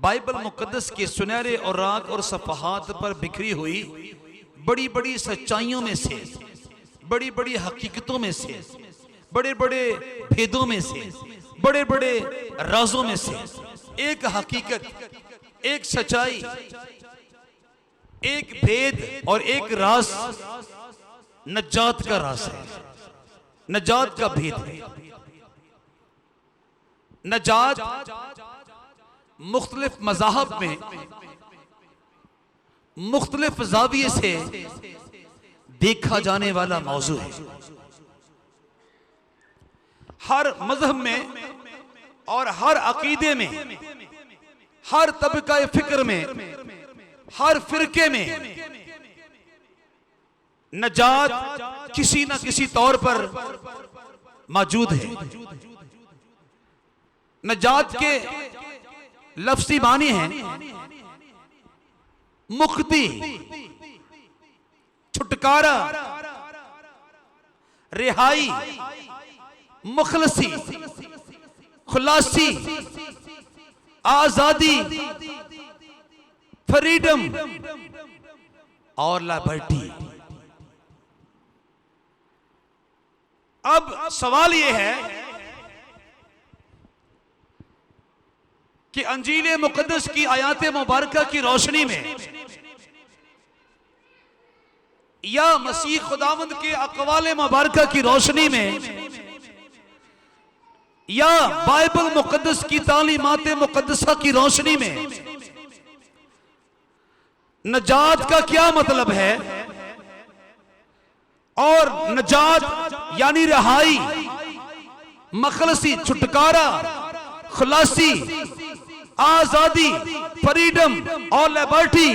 Bible मुकद्दस के सुनहरे औराक और सफ़हात पर बिखरी हुई बड़ी बड़ी सच्चाइयों में से, बड़ी बड़ी हकीकतों में से, बड़े बड़े भेदों में से, बड़े बड़े राजों में से एक हकीकत, एक सच्चाई, एक भेद और एक राज नजात का राज है, नजात का भेद है। नजात मुख्तलिफ मज़ाहब में मुख्तलिफ ज़ाविये से देखा जाने वाला मौजू है। हर मजहब में और हर अकीदे में, हर तबका फिक्र में, हर फिरके में नजात किसी न किसी तौर पर मौजूद है। नजात के लफ्ज़ी मानी है मुक्ति, छुटकारा, रिहाई, मुखलसी, खुलासी, आजादी, फ्रीडम और लिबर्टी। अब सवाल यह है कि अंजील मुकद्दस की आयात मुबारका की रोशनी में या मसीह खुदावंद के अक़वाल मुबारका की रोशनी में या बाइबल मुकद्दस की तालीमात मुकद्दसा की रोशनी में नजात का क्या मतलब है, और नजात यानी रिहाई, मखलसी, छुटकारा, खुलासी, आजादी, फ्रीडम और लिबर्टी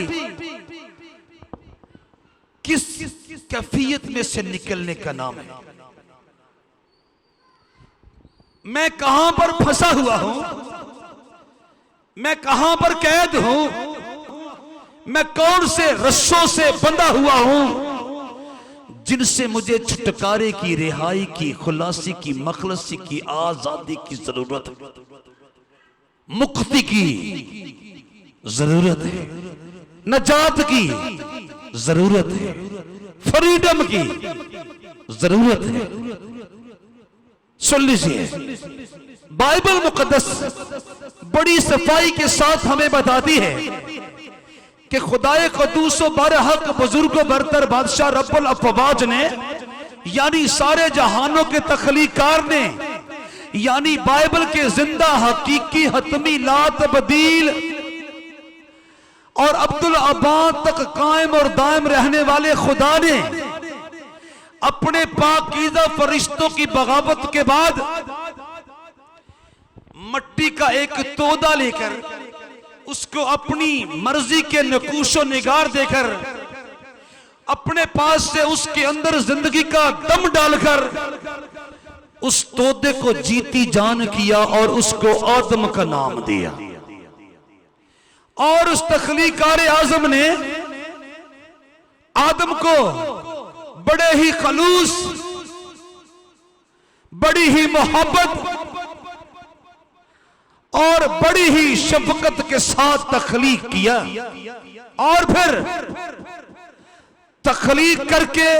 किस कैफियत में से निकलने का नाम है। मैं कहां पर फंसा हुआ हूं, मैं कहां पर कैद हूं, मैं कौन से रस्सों से बंधा हुआ हूं जिनसे मुझे छुटकारे की, रिहाई की, खुलासी की, मखलसी की, आजादी की जरूरत है, मुक्ति की जरूरत है, नजात की जरूरत है, फ्रीडम की जरूरत है। सुन लीजिए, बाइबल मुकद्दस बड़ी सफाई के साथ हमें बताती है कि खुदाए क़ुद्दूस बरहक बुजुर्ग बरतर बादशाह रब्बुल अफ़वाज ने, यानी सारे जहानों के तख्लीकार ने, यानी बाइबल के जिंदा हकीकी हतमी ला तब्दील और अब्दुल अबाद तक कायम और दायम रहने वाले खुदा ने अपने पाकीज़ा फरिश्तों की बगावत के बाद मट्टी का एक तोदा लेकर उसको अपनी मर्जी के नकूशो निगार देकर अपने पास से उसके अंदर जिंदगी का दम डालकर उस तोदे को जीती जान किया और उसको आदम का नाम दिया। और उस तख्लीकार आजम ने आदम को बड़े ही खलूस, बड़ी ही मोहब्बत और बड़ी ही शफकत के साथ तख्लीक किया, और फिर तख्लीक करके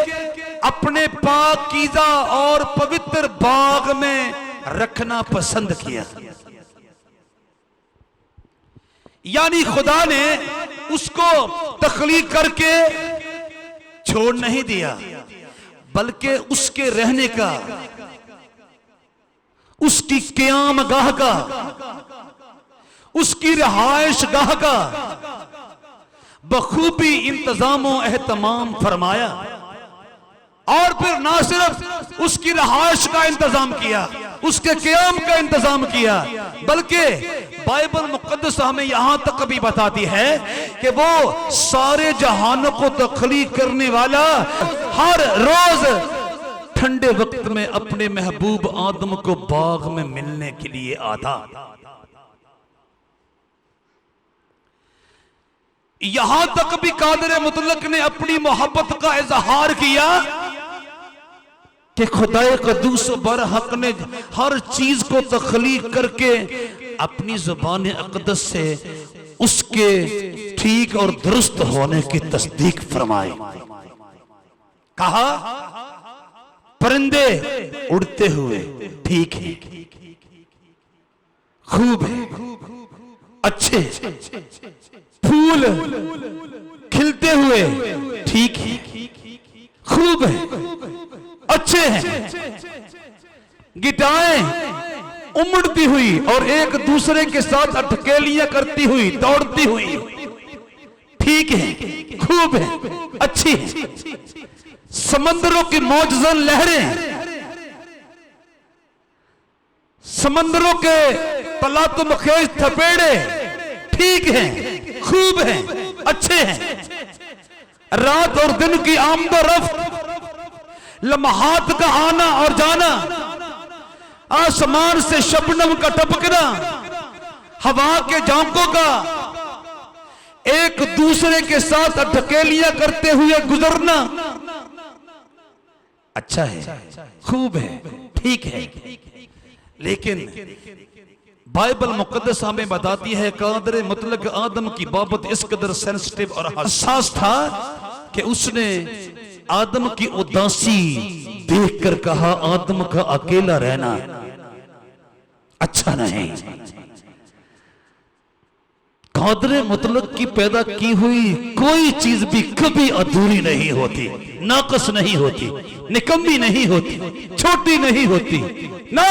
अपने पाकीज़ा और पवित्र बाग में रखना पसंद किया। यानी खुदा ने उसको तख्लीक करके छोड़ नहीं दिया, बल्कि उसके रहने का, उसकी क़याम गाह का, उसकी रिहाइश गाह का बखूबी इंतजाम और एहतमाम फरमाया। और फिर ना सिर्फ उसकी रिहाइश का इंतजाम किया, उसके क़याम का इंतजाम किया, बल्कि बाइबल मुकद्दस हमें यहां तक भी बताती है कि वो सारे जहानों को तख्लीक करने वाला हर रोज ठंडे वक्त में अपने महबूब आदम को बाग में मिलने के लिए आता। यहां तक भी कादिर मुतलक ने अपनी मोहब्बत का इजहार किया कि खुदाए क़ुद्दूस बरहक ने हर चीज को तख्लीक करके अपनी ज़ुबान अक़दस से उसके ठीक और दुरुस्त होने की तस्दीक फरमाए। कहा परिंदे उड़ते हुए ठीक है, खूब है, अच्छे, फूल खिलते हुए ठीक है, खूब है, अच्छे हैं, गिटाएं उमड़ती हुई और एक दूसरे के साथ अटकेलियां करती हुई, दौड़ती हुई ठीक है, खूब है, अच्छी है, समंदरों की मौजज़न लहरें, समंदरों के तलातुमखेज थपेड़े ठीक हैं, खूब हैं, अच्छे हैं, रात और दिन की आमदोरफ्त, लम्हात का आना और जाना, आसमान से शबनम का टपकना, हवा के झोंकों का एक दूसरे के साथ अटकेलियां करते हुए गुजरना अच्छा है, खूब है, ठीक है। लेकिन बाइबल मुकद्दस हमें बताती है कादर मुतलक आदम की बाबत इस कदर सेंसिटिव और हसास था कि उसने आदम की उदासी देखकर कहा आदम का अकेला रहना अच्छा नहीं। कादर मुतलक की पैदा की हुई कोई चीज भी कभी अधूरी नहीं होती, नाकस नहीं होती, निकम्मी नहीं होती, छोटी नहीं होती ना।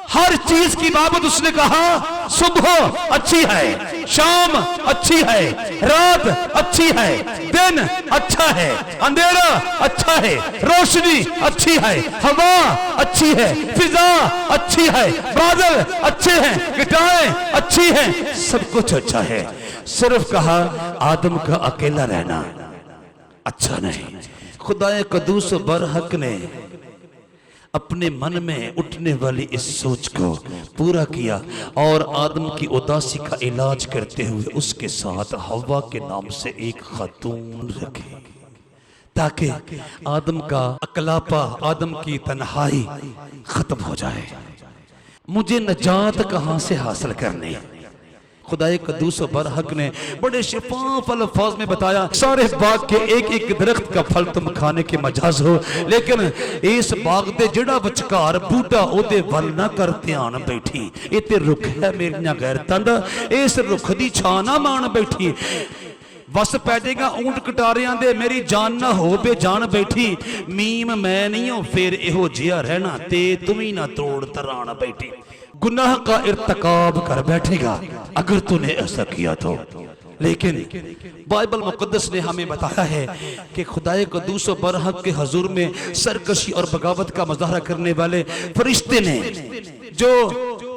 हर चीज की बाबत उसने कहा सुबह अच्छी है, शाम अच्छी है, रात अच्छी है, दिन अच्छा है, अंधेरा अच्छा है, रोशनी अच्छी है, हवा अच्छी है, फिजा अच्छी है, बादल अच्छे हैं, घटाएं अच्छी हैं, सब कुछ अच्छा है। सिर्फ कहा आदम का अकेला रहना अच्छा नहीं। खुदाए कदूस बरहक ने अपने मन में उठने वाली इस सोच को पूरा किया और आदम की उदासी का इलाज करते हुए उसके साथ हवा के नाम से एक खातून रखे ताकि आदम का अकलापा, आदम की तन्हाई खत्म हो जाए। मुझे नजात कहां से हासिल करनी? खुदाए कदूस बरहक ने बड़े शिफाफ अल्फाज में बताया सारे बाग के एक एक दरख्त का फल तुम खाने के मजाज हो, लेकिन इस बाग दे जड़ा विचकार बूटा ओदे वल ना कर ध्यान बैठी। इते रुख है मेरियां गैरतां दा, इस रुख दी छां ना मान बैठी। वस पै जाएगा ऊंट कटारियां दे मेरी जान ना हो बे जान बैठी। मीम मैं नहीं हो फिर इहो जिया रहना ते तुम्ही ना तोड़ तरान बैठी। गुनाह का इर्तकाब कर बैठेगा अगर तूने ऐसा किया तो। लेकिन बाइबल मुकद्दस ने हमें बताया है कि खुदाए कदूस बरहक के हजूर में सरकशी और बगावत का मुजाहरा करने वाले फरिश्ते ने जो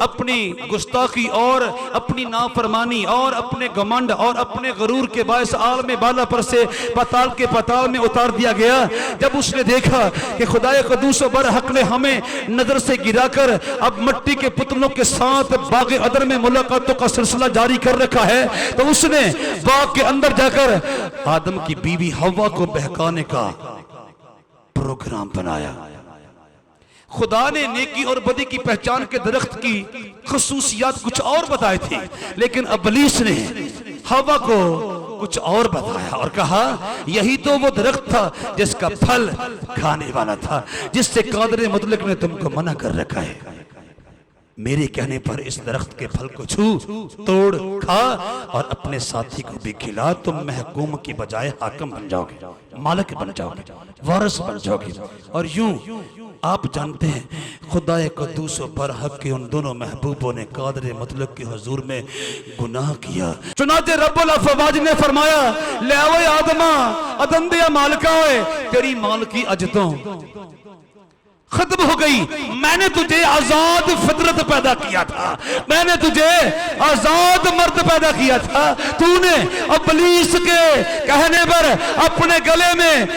अपनी गुस्ताखी और अपनी नाफरमानी और अपने घमंड और अपने गरूर के बायस आलम बाला पर से पाताल के पाताल में उतार दिया गया। जब उसने देखा कि खुदाए कदूस बरहक ने हमें नजर से गिराकर अब मिट्टी के पुतलों के साथ बाग अदर में मुलाकातों का सिलसिला जारी कर रखा है, तो उसने बाग के अंदर जाकर आदम की बीवी हवा को बहकाने का प्रोग्राम बनाया। खुदा ने नेकी और बदी की पहचान के दरख्त की खसूसियात कुछ और बताए थे, लेकिन इब्लीस ने हवा को कुछ और बताया और कहा यही तो वो दरख्त था जिसका फल खाने वाला था, जिससे कादर मुतलक ने तुमको मना कर रखा है। मेरे कहने पर इस दरख्त के फल को छू, तोड़, खा और अपने साथी को भी खिला। तुम महकूम की बजाय हाकिम बन जाओगे, मालिक बन जाओगे, वारिस बन जाओगे। और यूं आप जानते हैं खुदाए कदूस बरहक के उन दोनों महबूबों ने कादर मुतलक के हुजूर में गुनाह किया। चुनाचे रब्बुल अफवाज ने फरमाया ले ओए आदमा अदम दिया मालिका ओए तेरी मालकी अज तो खत्म हो गई। मैंने तुझे आजाद फितरत पैदा किया था, मैंने तुझे आजाद मर्द पैदा किया था। तूने इब्लीस के कहने पर अपने गले में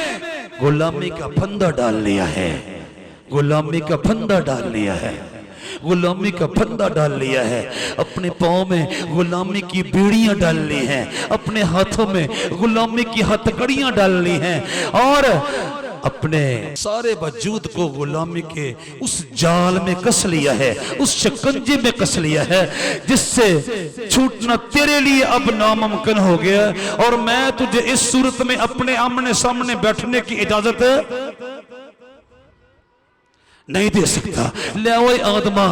गुलामी का फंदा डाल लिया है, गुलामी का फंदा डाल लिया है, गुलामी का फंदा डाल लिया है। अपने पाँव में गुलामी की बीड़ियां डाल ली हैं, अपने हाथों में गुलामी की हथकड़ियां डाल ली हैं और अपने सारे वजूद को गुलामी के उस जाल में कस लिया है, उस शिकंजे में कस लिया है जिससे छूटना तेरे लिए अब नामुमकिन हो गया। और मैं तुझे इस सूरत में अपने आमने सामने बैठने की इजाजत नहीं दे सकता। ले ओए आदमा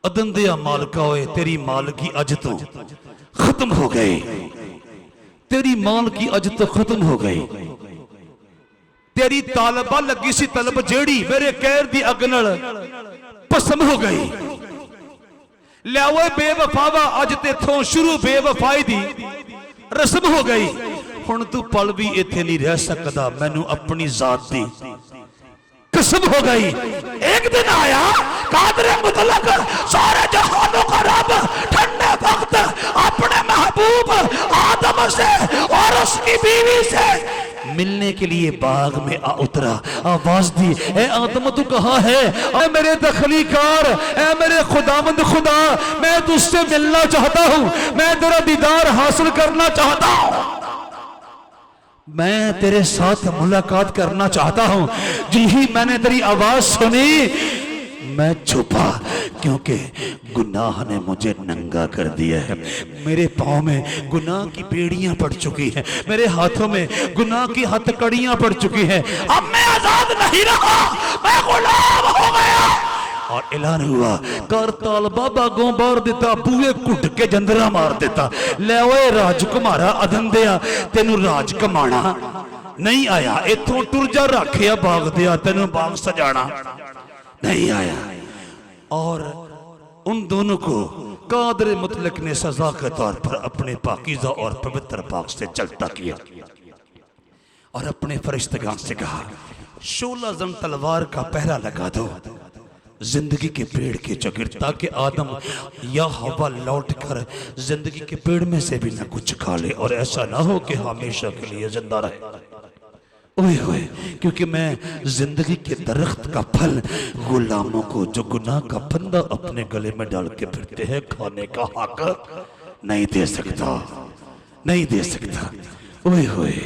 अदंदिया मालका होए, तेरी मालकी अज तो खत्म हो गई, तेरी माल की अज तो खत्म हो गई। तेरी तालबा लगी सी तलब जेड़ी मेरे कहर दी अग नाल भस्म हो गई। लियाओ बेवफावा अज तेथों शुरू बेवफाई दी रस्म हो गई। हुण तू पल भी इत्थे नहीं रह सकदा, मैनू अपनी जात दी कसम हो गई। एक दिन आया कादर मुतलक सारे जहानों का रब ठंडे वक्त अपने महबूब आदम से और उसकी बीवी से मिलने के लिए बाग में आ उतरा। आवाज दी, ए आदम तू कहाँ है? ए मेरे तखलीकार, ए मेरे खुदावंद खुदा, मैं तुझसे मिलना चाहता हूँ, मैं तेरा दीदार हासिल करना चाहता हूँ, मैं तेरे साथ मुलाकात करना चाहता हूं। जी ही मैंने तेरी आवाज सुनी मैं छुपा, क्योंकि गुनाह ने मुझे नंगा कर दिया है। मेरे पाँव में गुनाह की बेड़ियां पड़ चुकी हैं, मेरे हाथों में गुनाह की हथकड़ियां पड़ चुकी हैं। अब मैं आजाद नहीं रहा, मैं गुलाम हो गया। और ऐलान हुआ करताल बाबा गो बार देता, बूए कुट के जंदरा मार देता। ले ओए राजकुमारा अदंदिया, तेनू राज कमाना नहीं आया, इथों टुर जा रखिया बाग दिया, तेनू बाग सजाना नहीं आया। और उन दोनों को कादर मुतलक ने सजा के तौर पर अपने पाकीज़ा और पवित्र पाक से चलता किया और अपने फरिश्तगान से कहा, 16 जन तलवार का पहरा लगा दो जिंदगी के पेड़ के चगिर, ताकि आदम या हवा लौट कर जिंदगी के पेड़ में से भी न कुछ खा ले और ऐसा ना हो कि हमेशा के लिए जिंदा रहे। ओए ओए, क्योंकि मैं जिंदगी के दरख्त का फल गुलामों को जो गुनाह का फंदा अपने गले में डाल के फिरते हैं खाने का हक नहीं दे सकता, नहीं दे सकता। ओए ओए,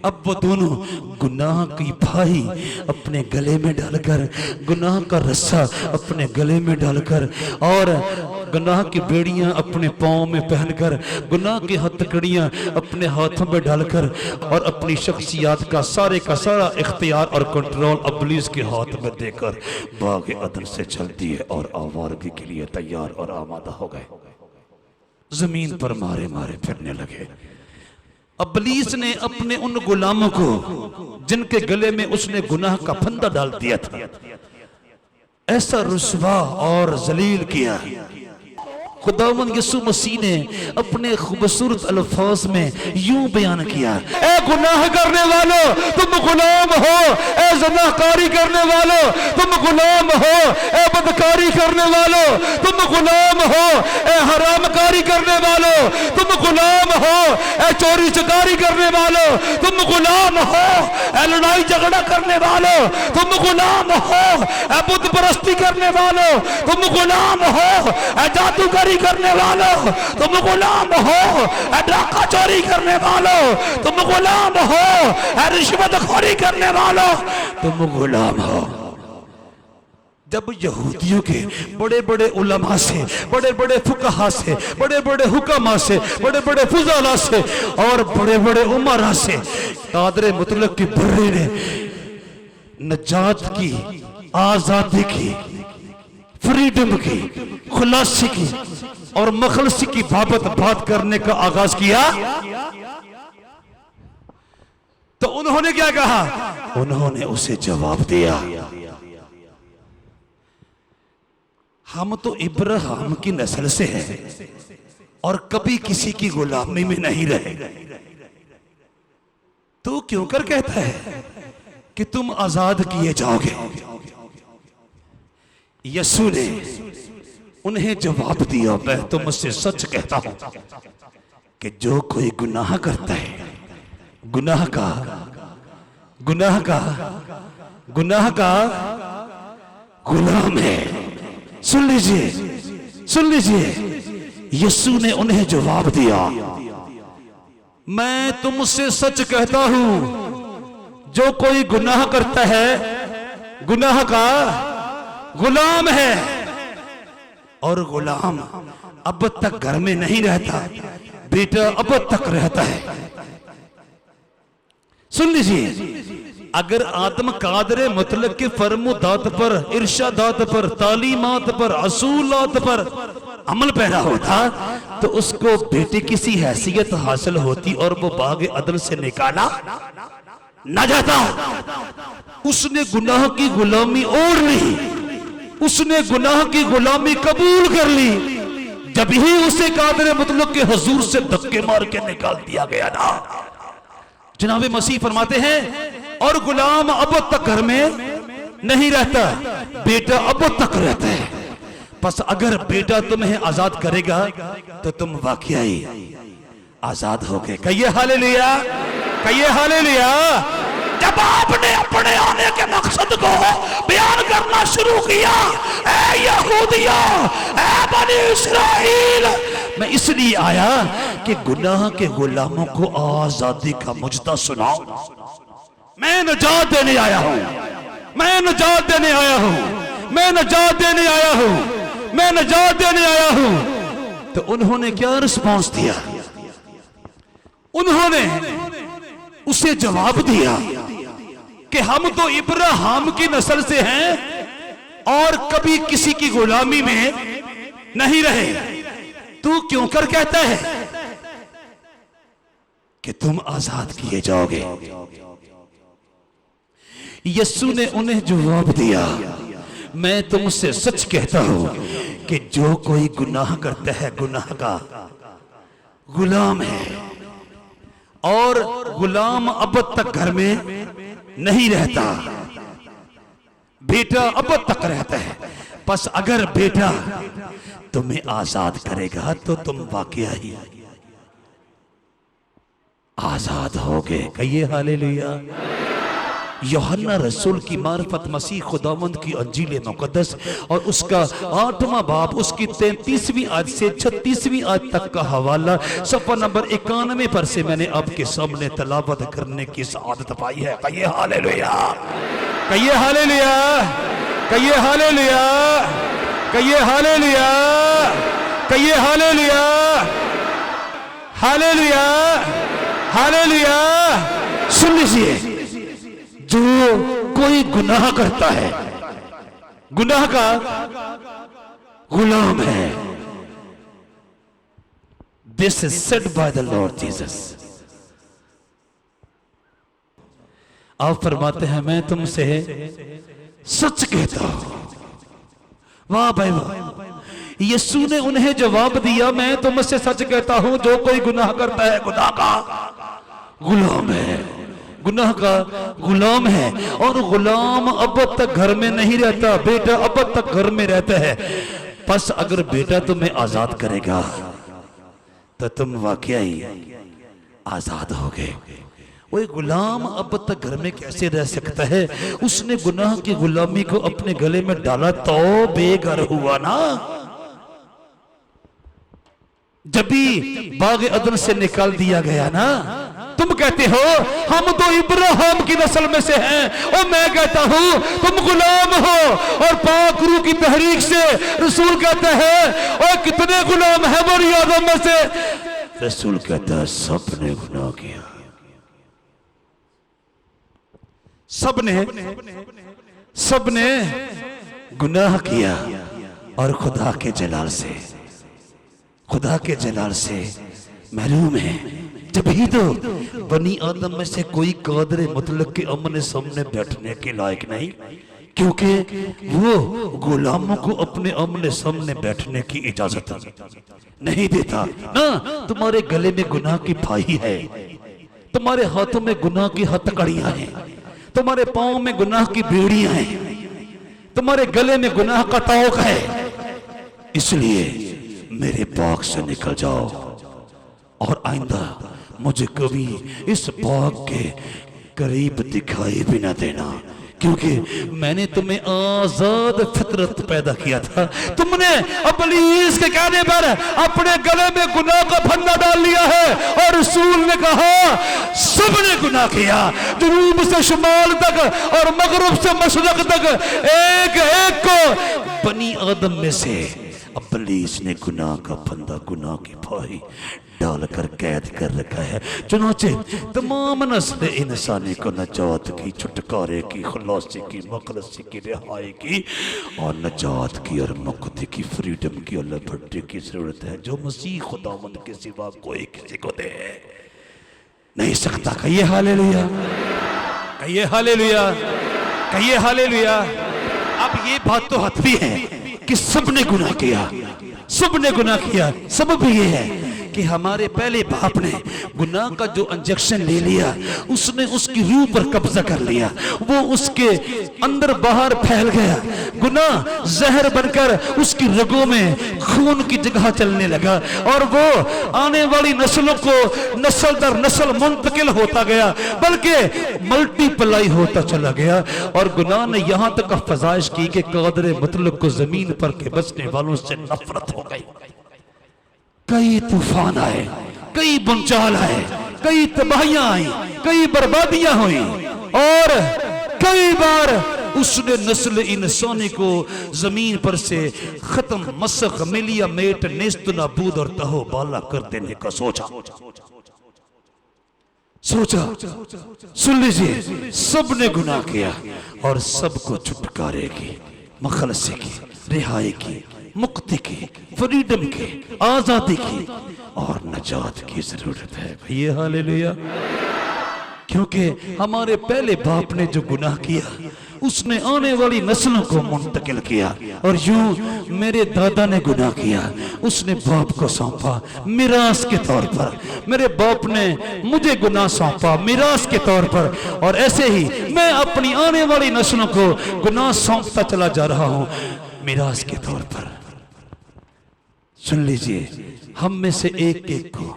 अब वो दोनों गुनाह की फाही अपने गले में डालकर, गुनाह का रस्सा अपने गले में डालकर और गुनाह की बेड़ियां अपने पाँव में पहनकर, गुनाह की हथकड़ियां अपने हाथों में डालकर और अपनी शख्सियत का सारा इख्तियार और कंट्रोल इब्लीस के हाथ में देकर बाग अदन से चल दिए और आवारगी के लिए तैयार और आमादा हो गए। जमीन पर मारे मारे फिरने लगे। इब्लीस ने अपने उन गुलामों को जिनके गले में उसने गुनाह का फंदा डाल दिया था ऐसा रुस्वा और जलील किया। खुदावंद यीशु मसीह ने अपने खूबसूरत अल्फाज में यूं बयान किया, ए गुनाह करने वालों तुम गुलाम हो, ए ज़नाकारी करने वालों तुम गुलाम हो, ए बदकारी करने वालों तुम गुलाम हो, ए हरामकारी करने वालों तुम गुलाम हो, ए चोरी चकारी करने वालों तुम गुलाम हो, ए लड़ाई झगड़ा करने वालों तुम गुलाम हो, ए बुत परस्ती करने वालों तुम गुलाम हो, ए जादूगरी करने वालों तुम गुलाम हो, डाका चोरी करने वालों तुम गुलाम हो, रिश्वतखोरी करने वालों तुम गुलाम हो। जब यहूदियों के बड़े बड़े उलमा से, बड़े बड़े फुकहा से, बड़े बड़े हुक्मा से, बड़े बड़े फुजाला से और बड़े बड़े उमरा से कादर मुतलक की बर्रे ने नजात की, आजादी की, फ्रीडम की, खुलासी की और मखलसी की बात करने का आगाज किया तो उन्होंने क्या कहा? उन्होंने उसे जवाब दिया, हम तो इब्राहिम की नस्ल से हैं और कभी किसी की गुलामी में नहीं रहे। तू क्यों कर कहता है कि तुम आजाद किए जाओगे? यीशु ने उन्हें जवाब दिया, मैं तो मुझसे सच कहता हूं कि जो कोई गुनाह करता है, गुनाह का गुलाम है। सुन लीजिए, यीशु ने उन्हें जवाब दिया, मैं तुमसे सच कहता हूं जो कोई गुनाह करता है गुनाह का गुलाम है, और गुलाम अब तक घर में नहीं रहता, बेटा अब तक रहता है। सुन लीजिए, अगर आदम कादरे मुतलक के फरमुदात पर, इरशादात पर, तालीमात पर, असूलात पर अमल पैदा होता तो उसको बेटे किसी हैसियत हासिल होती और वो बाग अदल से निकाला ना जाता। उसने गुनाह की गुलामी ओढ़ ली, उसने गुनाह की गुलामी कबूल कर ली, जब ही उसे कादरे मुतलक के हुजूर से धक्के मार के निकाल दिया गया ना। जनाब मसीह फरमाते हैं, और गुलाम अब तक घर में नहीं रहता, बेटा अब तक रहता है। बस अगर बेटा तुम्हें आजाद करेगा तो तुम वाकई आजाद हो गए। कहिए हालेलुया, कहिए हालेलुया। जब आपने अपने आने के मकसद को बयान करना शुरू किया, ऐ यहूदिया, ऐ बनी इस्राएल, मैं इसलिए आया कि गुनाह के गुलामों को आजादी का मुजदा सुनाओ। मैं नजात देने आया हूं, मैं नजात देने आया हूं, मैं नजात देने आया हूं, मैं नजात देने आया हूं। तो उन्होंने क्या रिस्पॉन्स दिया? उन्होंने उसे जवाब दिया कि हम तो इब्राहिम की नस्ल से हैं और कभी किसी की गुलामी में नहीं रहे। तू क्यों कर कहता है कि तुम आजाद किए जाओगे? यीशु ने उन्हें जवाब दिया, मैं तुमसे सच कहता हूं कि जो कोई गुनाह करता है गुनाह का गुलाम है, और गुलाम अब तक घर में नहीं रहता, बेटा अब तक रहता है। बस अगर बेटा तुम्हें आजाद करेगा तो तुम वाकया ही आजाद होगे। कहिए हालेलुया। यूहन्ना रसूल की मार्फत मसीह खुदावंद की अंजील मुकद्दस और उसका 8वां बाब, उसकी 33वीं आयत से 36वीं आयत तक का हवाला सफ़ा नंबर 91 पर से मैंने आपके सामने तलावत करने की सआदत पाई है। कहिए हालेलुया, कहिए हालेलुया, कहिए हालेलुया, कहिए हालेलुया, कहिए हालेलुया, हालेलुया, हालेलुया। सुन लीजिए, जो कोई गुनाह करता है गुनाह का गुलाम है। This is said by the Lord Jesus. आप फरमाते हैं, मैं तुमसे सच कहता हूं। वाह भाई वाह। यीशु ने उन्हें जवाब दिया, मैं तुमसे सच कहता हूं, जो कोई गुनाह करता है गुनाह का गुलाम है, गुनाह का गुलाम है। और गुलाम अब तक घर में नहीं रहता, बेटा अब तक घर में रहता है। बस अगर बेटा तुम्हें आजाद करेगा तो तुम वाकई आजाद हो गए। वो गुलाम अब तक घर में कैसे रह सकता है? उसने गुनाह की गुलामी को अपने गले में डाला तो बेघर हुआ ना। जब भी बाग अदन से निकाल दिया गया ना, तुम कहते हो हम तो इब्राहिम की नस्ल में से हैं, और मैं कहता हूं तुम गुलाम हो। और पाक रूह की तहरीक से रसूल कहता है, और कितने गुलाम है बनी आदम में से? रसूल कहता है सबने गुनाह किया, सबने गुनाह किया और खुदा के जलाल से महरूम है। जब ही तो बनी आदम में से कोई कादरे मुतलक के अमने सामने बैठने के लायक नहीं, क्योंकि वो गुलामों को अपने अमने सामने बैठने की इजाजत नहीं देता ना। तुम्हारे गले में गुनाह की फाही है, तुम्हारे हाथों में गुनाह की हथकड़ियां हैं, तुम्हारे पांव में गुनाह की बेड़ियां हैं, तुम्हारे गले में गुनाह का तौक है। इसलिए मेरे बाग से निकल जाओ और आइंदा मुझे कभी इस बाग के करीब दिखाई भी ना देना, क्योंकि मैंने तुम्हें आजाद फितरत पैदा किया था। तुमने इब्लीस के कहने पर अपने गले में गुनाह का फंदा डाल लिया है। और रसूल ने कहा सबने गुनाह किया, जनूब से शुमाल तक और मगरब से मशरक तक, एक एक को बनी आदम में से इब्लीस ने गुनाह का फंदा, गुनाह की फाही डालकर कैद कर रखा है। चुनाचे तमाम नस्ल इंसानी को नजात की, छुटकारे की, खुलासी की, मखलसी की, रिहाई की और नजात की और मुक्ति की, फ्रीडम की और लिबर्टी की जरूरत है, जो मसीह खुदावंद के सिवा कोई किसी को दे नहीं सकता। कहिए हालेलुया, कहिए हालेलुया, कहिए हालेलुया। अब ये बात तो हतमी है कि सबने गुनाह किया, सबने गुनाह किया। सबब ये है कि हमारे पहले बाप ने गुनाह का जो इंजेक्शन ले लिया, उसने उसकी रूह पर कब्जा कर लिया, वो उसके अंदर बाहर फैल गया। गुनाह जहर बनकर उसकी रगों में खून की जगह चलने लगा और वो आने वाली नस्लों को नस्ल दर नस्ल मुंतकिल होता गया, बल्कि मल्टीप्लाई होता चला गया। और गुनाह ने यहां तक फजाइश की कि कादर मुतलक को जमीन पर के बसने वालों से नफरत हो गई। कई तूफान आए, कई बुनचाल आए, कई तबाहियां आई, कई बर्बादियां हुई और कई बार उसने नस्ल इंसानी को जमीन पर से खत्म, मसख, मिलिया मेट, नेस्त नाबूद और तहो बाला कर देने का सोचा। सुन लीजिए, सबने गुनाह किया और सबको छुटकारे की, मखलसी की, रिहाई की, मुक्ति की, फ्रीडम की, आजादी की और नजात की जरूरत है। भैया हालेलुया। क्योंकि हमारे पहले बाप ने जो गुनाह किया, उसने आने वाली नस्लों को मुंतकिल किया। और यूं मेरे दादा ने गुनाह किया, उसने बाप को सौंपा मिरास के तौर पर। मेरे बाप ने मुझे गुनाह सौंपा मिरास के तौर पर, और ऐसे ही मैं अपनी आने वाली नस्लों को गुनाह सौंपता चला जा रहा हूं मिरास के तौर पर। सुन लीजिए, हम में से एक एक को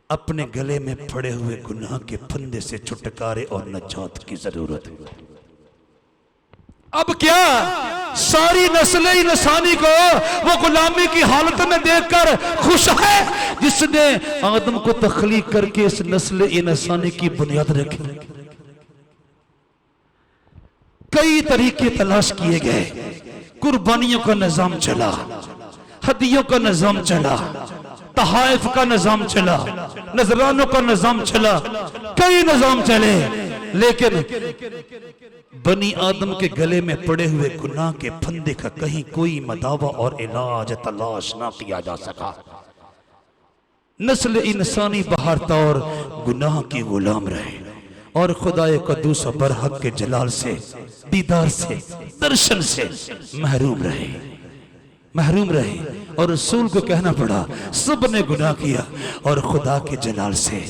अपने गले में पड़े हुए गुनाह के फंदे से छुटकारे और नजात की जरूरत है। अब क्या सारी नस्ल इंसानी को वो गुलामी की हालत में देखकर खुश है जिसने आदम को तख्लीक करके इस नस्ल इंसानी की बुनियाद रखी। कई तरीके तलाश किए गए, कुर्बानियों का निजाम चला, हदियों का निजाम चला, तहाइफ का निजाम चला, नजरानों का निजाम चला, कई निजाम चले, लेकिन बनी आदम के गले में पड़े हुए गुनाह के फंदे का कहीं कोई मदावा और इलाज तलाश ना किया जा सका। नस्ल इंसानी बहर तौर गुनाह की गुलाम रहे और खुदाए कद्दूस बरहक के जलाल से, दीदार से, दर्शन से महरूम रहे। और रसूल को कहना पड़ा सब ने गुनाह किया और खुदा के जलाल से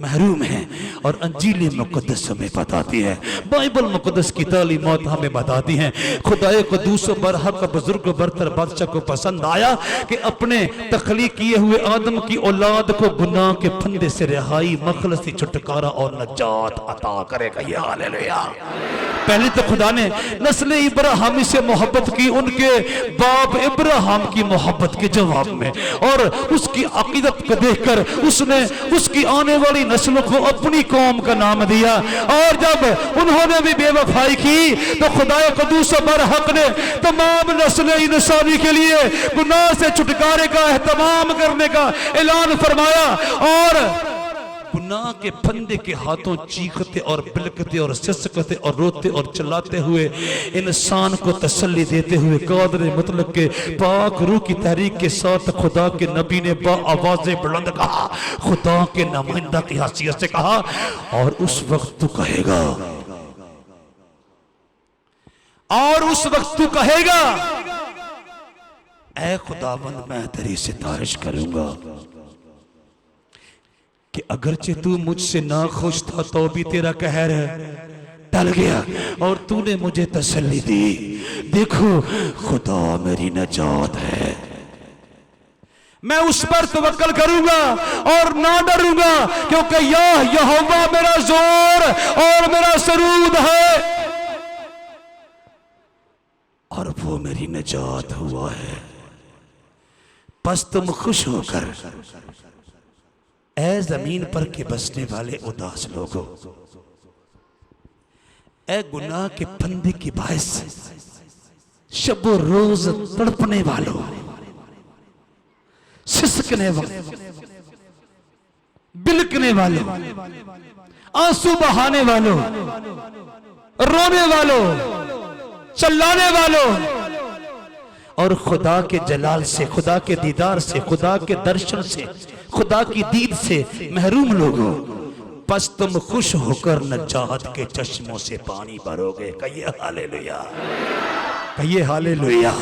महरूम है। और अंजील मुकद्दस हमें बताती है, बाइबल मुकद्दस की तालीमात हमें बताती हैं, खुदाए कद्दूस बरहक बुजुर्ग बरतर बादशाह को पसंद आया कि अपने तख्लीक किए हुए आदम की औलाद को गुनाह के फंदे से रिहाई, मखलसी, छुटकारा और नजात अता करेगा। ये हालेलुया। पहले तो खुदा ने नस्ल इब्राहिमी से मोहब्बत की, उनके बाप इब्राहिम की मोहब्बत के जवाब में, और उसकी अकीदत को देखकर उसने उसकी आने वाली नस्लों को अपनी कौम का नाम दिया। और जब उन्होंने भी बेवफाई की तो खुदाए कद्दूस बरहक ने तमाम नस्ल इंसानी के लिए गुनाह से छुटकारे का एहतमाम करने का ऐलान फरमाया। और गुनाह के फंदे के हाथों चीखते और बिलकते और सिसकते और रोते और चिल्लाते हुए इंसान को तसल्ली देते हुए कादर मुतलक के पाक रूह की तहरीक के साथ खुदा के नबी ने आवाज़ बुलंद कहा, खुदा के नुमाइंदा की हैसियत से कहा, और उस वक्त तू कहेगा, और उस वक्त तू कहेगा, ऐ खुदावंद मैं तेरी सितारिश करूंगा कि अगरचे तू मुझसे ना खुश था तो भी तेरा कहर टल गया और तूने मुझे तसल्ली दी। देखो खुदा मेरी नजात है, मैं उस पर तवक्कल करूंगा और ना डरूंगा, क्योंकि यहोवा मेरा जोर और मेरा सरूद है और वो मेरी निजात हुआ है। बस तुम खुश होकर ए जमीन पर के बसने वाले उदास लोगों, ए गुनाह के फंदे की बायस शबो रोज तड़पने वालों, सिसकने वालों, बिलकने वालों, आंसू बहाने वालों, रोने वालों, चिल्लाने वालों और खुदा के जलाल से, खुदा के दीदार से, खुदा के दर्शन से, खुदा की दीद से महरूम लोगों, बस तुम खुश होकर नजात के चश्मों से पानी भरोगे। कहिए हालेलुया, कहिए हालेलुया।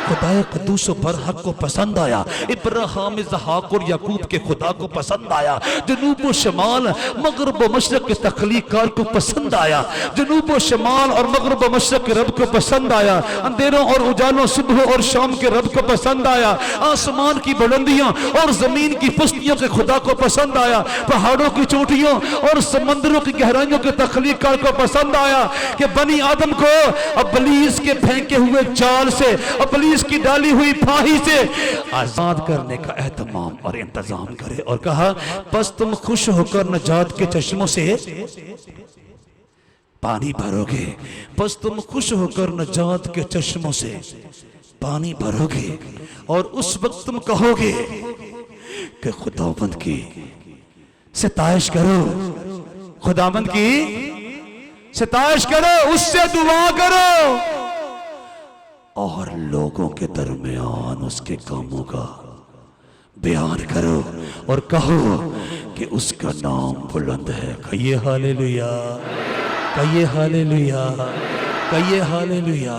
खुदा कद्दूस पर हक को पसंद आया, इब्राहिम इसहाक और याकूब के खुदा को पसंद आया, जनूब व शमाल मगरब व मशरक के तख्लीकार को पसंद आया, जनूब व शमाल और मगरब व मशरक के रब को पसंद आया, अंधेरों और उजालों सुबह और शाम के रब को पसंद आया, आसमान की बुलंदियां और जमीन की पुस्तियों के खुदा को पसंद आया, पहाड़ों की चोटियों और समंदरों की गहराइयों के तख्लीकार को पसंद आया कि बनी आदम को इब्लीस के फेंके हुए जाल से, इब्लीस की डाली हुई फाही से आजाद करने का एहतमाम और इंतजाम करे। और कहा बस तुम खुश होकर नजात के चश्मों से पानी भरोगे, बस तुम खुश होकर नजात के चश्मों से पानी भरोगे और उस वक्त तुम कहोगे कि खुदावंद की सिताइश करो, खुदावंद की सिताइश करो, उससे दुआ करो और लोगों के दरमियान उसके कामों का बयान करो और कहो कि उसका नाम बुलंद है। कहिए हालेलुया, कहिए हालेलुया, कहिए हालेलुया।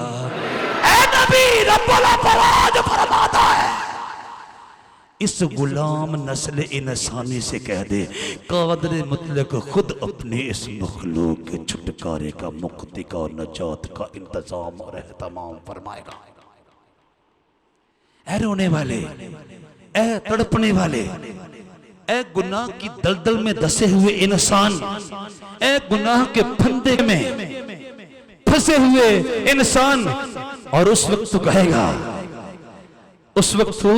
ऐ नबी रब्बुल अफ़वाज फरमाता है, इस गुलाम नस्ल इंसानी से कह दे कादर मुतलक खुद अपने इस मखलूक के छुटकारे का, मुक्ति का और नजात का इंतजाम और एहतमाम फरमाएगा। ऐ रोने वाले, ऐ तड़पने वाले, ऐ गुनाह की दलदल में धसे हुए इंसान, ऐ गुनाह के फंदे में फंसे हुए इंसान, और उस वक्त तो कहेगा, उस वक्त तो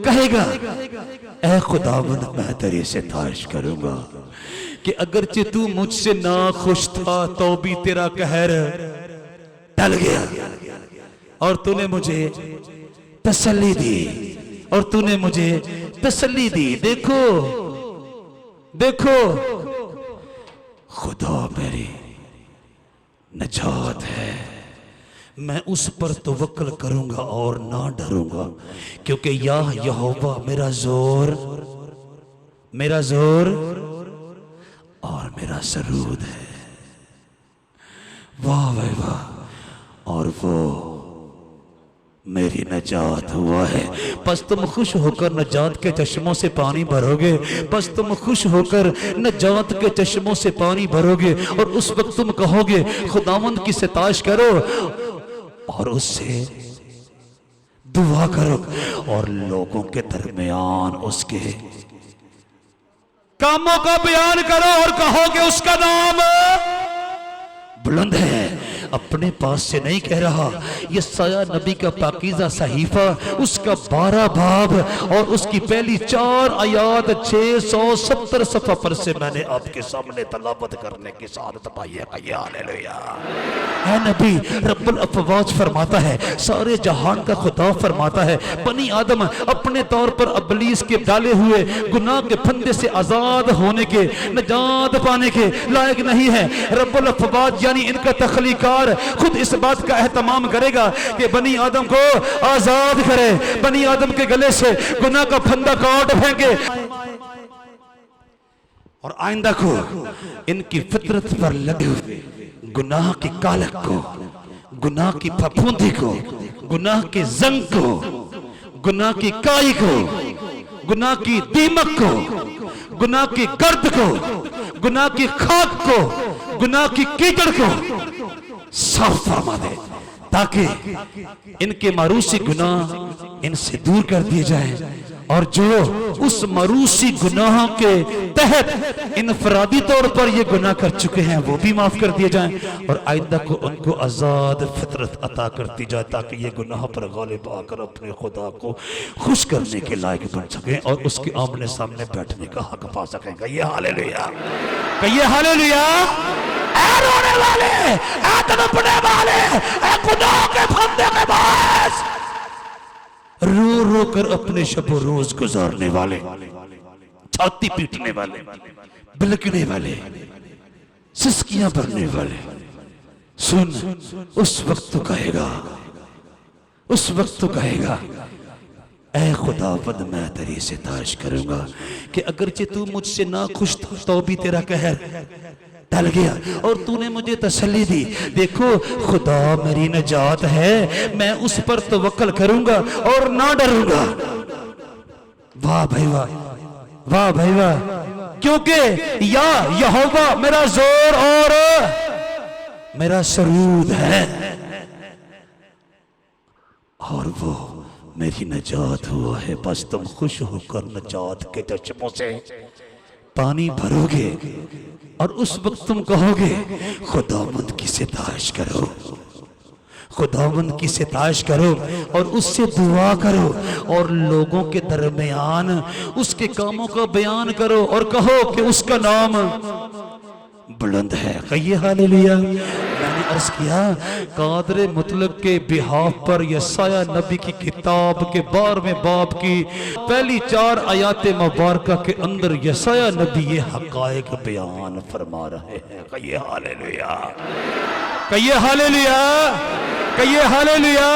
कहेगा ऐ खुदावंद मैं तेरी सिताइश करूंगा कि अगरचे तू मुझसे ना खुश था तो भी तेरा कहर टल गया और तूने मुझे तसल्ली दी, और तूने मुझे तसल्ली दी। देखो देखो खुदा मेरी निजात है, मैं उस पर तवक्कल करूंगा और ना डरूंगा, क्योंकि यहोवा मेरा जोर, मेरा जोर और मेरा सरूद है। वाह वाह वाह, और वो मेरी नजात हुआ है। बस तुम खुश होकर नजात के चश्मों से पानी भरोगे, बस तुम खुश होकर नजात के चश्मों से पानी भरोगे और उस वक्त तुम कहोगे खुदावंद की सिताइश करो और उससे दुआ करो और लोगों के दरमियान उसके कामों का बयान करो और कहो कि उसका नाम बुलंद है। अपने पास से नहीं कह रहा, ये साया नबी का पाकीज़ा सहीफा, उसका 12 बाब और उसकी पहली 4 आयात 670 सफ़ा पर से मैंने आपके सामने तलावत करने की सादत पाई है। हालेलुया। है नबी रब्बुल अफ़वाज फरमाता है, सारे जहान का खुदा फरमाता है, बनी आदम अपने तौर पर इब्लीस के डाले हुए गुनाह के फंदे से आजाद होने के, नजात पाने के लायक नहीं है। रब्बुल अफ़वाज यानी इनका तख्लीकार खुद इस बात का एहतमाम करेगा कि बनी आदम को आजाद करे, बनी आदम के गले से गुनाह का फंदा काट फेंके और आइंदा को इनकी फितरत पर लगे हुए गुनाह की कालक को, गुनाह की फफूंदी को, गुनाह के जंग को, गुनाह की काई को, गुनाह की दीमक को, गुनाह की गर्द को, गुनाह की खाक को, गुनाह की कीचड़ को साफ फरमा दे, ताकि इनके मारूसी गुनाह इनसे दूर कर दिए जाएं और जो उस मरूसी गुनाह के तहत इनफरादी तौर पर ये गुनाह कर चुके हैं वो भी माफ कर दिए जाएं और आइंदा को उनको आज़ाद फितरत अता करती जाए ताकि ये गुनाह पर गालिब आकर अपने खुदा को खुश करने के लायक बन सकें और उसके आमने सामने बैठने का हक पा सकें। कहिए हालेलुया, कहिए हालेलुया। ऐ रोने वाले, ऐ तड़पने वाले, ऐ गुनाह के फंदे के बास रो रो कर अपने शब रोज गुजारने वाले, छाती पीटने वाले, बिलकने वाले, सिसकियां भरने वाले, सुन उस वक्त तो कहेगा, उस वक्त तो कहेगा ऐ खुदावंद मैं तेरी सितारिश करूंगा कि अगरचे तू मुझसे ना खुश था तो भी तेरा कहर टल गया और तूने मुझे तसल्ली दी। देखो खुदा मेरी नजात है, मैं उस पर तवक्कल करूंगा और ना डरूंगा। वाह भाई वाह, वाह भाई वाह, क्योंकि या यहोवा मेरा जोर और मेरा सरूद है और वो मेरी नजात हुआ है। बस तुम खुश होकर नजात के चश्मों से पानी भरोगे और उस वक्त तुम कहोगे खुदावंद की सितारिश करो, खुदावंद की सितारिश करो और उससे दुआ करो और लोगों के दरमियान उसके कामों का बयान करो और कहो कि उसका नाम बुलंद है। कहिए हालेलुया। मैंने अर्ज किया कादरे मुतलक के बिहाफ पर यसाया नबी की किताब के 12वें बाब की पहली 4 आयात मुबारका के अंदर यसाया नबी ये हकायक बयान फरमा रहे हैं। कहिए हालेलुया, कहिए हालेलुया, कहिए हालेलुया।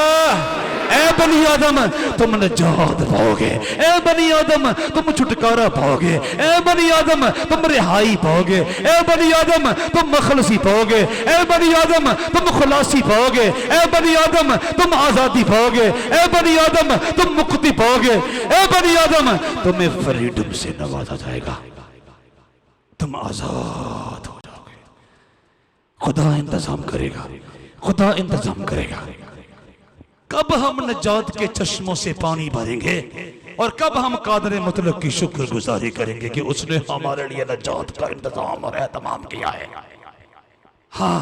ऐ बनी आदम तुम नजात पाओगे, ऐ बनी आदम तुम छुटकारा पाओगे, ऐ बनी आदम तुम रिहाई पाओगे, ऐ बनी आदम तुम मखलसी पाओगे, ऐ बनी आदम तुम खुलासी पाओगे, ऐ बनी आदम तुम आजादी पाओगे, ऐ बनी आदम तुम मुक्ति पाओगे, ऐ बनी आदम तुम्हें फ्रीडम से नवाजा जाएगा, तुम आजाद हो जाओगे। खुदा इंतजाम करेगा, खुदा इंतजाम करेगा। कब हम नजात के चश्मों से पानी भरेंगे और कब हम कादरे मुतलक की शुक्रगुजारी करेंगे कि उसने हमारे लिए नजात का इंतजाम और एहतमाम किया है। हाँ,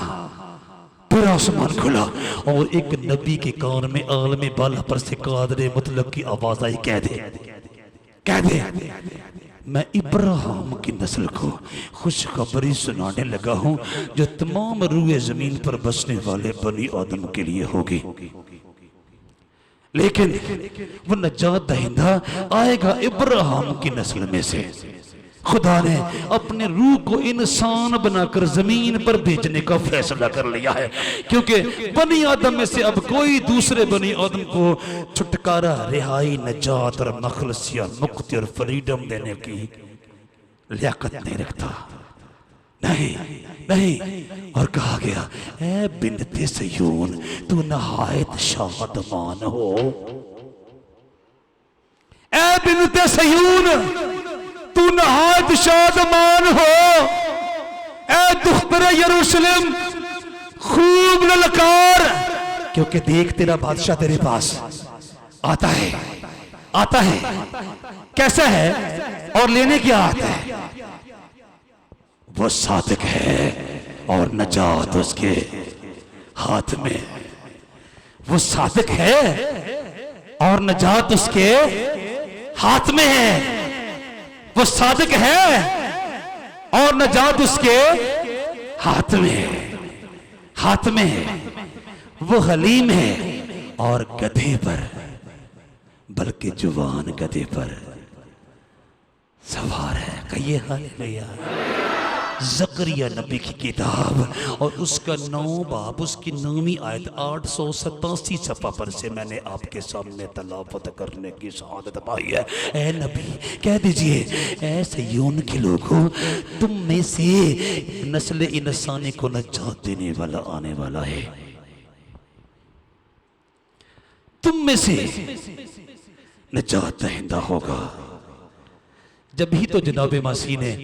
फिर आसमान खुला और एक नबी के कान में आलम बाला पर से कादरे मुतलक की आवाज आई, कह दे, कह दे मैं इब्राहिम की नस्ल को खुशखबरी सुनाने लगा हूं जो तमाम रूए जमीन पर बसने वाले बनी आदम के लिए होगी। लेकिन वो नजात दहिंदा आएगा इब्राहिम की नस्ल में से। खुदा ने अपने रूह को इंसान बनाकर जमीन पर भेजने का फैसला कर लिया है, क्योंकि बनी आदम में से अब कोई दूसरे बनी आदम को छुटकारा, रिहाई, नजात और मखलसी और मुक्ति और फ्रीडम देने की लियाकत नहीं रखता। नहीं नहीं, और कहा गया ऐ बिनते सयून तू नहायत शादमान हो, ऐ बिनते सयून तू नहायत शादमान हो, ऐ दुख्तरे यरूशलेम खूब ललकार, क्योंकि देख तेरा बादशाह तेरे पास आता है, आता है, कैसा है और लेने क्या आता है? वो सादिक है और नजात उसके हाथ में। वो सादिक है और नजात उसके हाथ में है। वो सादिक है और नजात उसके हाथ में है, हाथ में है। वो हलीम है और गधे पर, बल्कि जुवान गधे पर सवार है। कहिए हालेलुया। ज़करिया नबी की किताब और उसका 9 बाब उसकी 9वीं आयत 887 सफ़ा पर से मैंने आपके सामने तलावत करने की शहादत पाई है। ऐ नबी कह दीजिए, ऐ सयोन के लोगों, तुम में से नस्ल इंसानी को नजात देने वाला आने वाला है। तुम में से नजात दहिंदा होगा। जब ही तो जनाब मसीह ने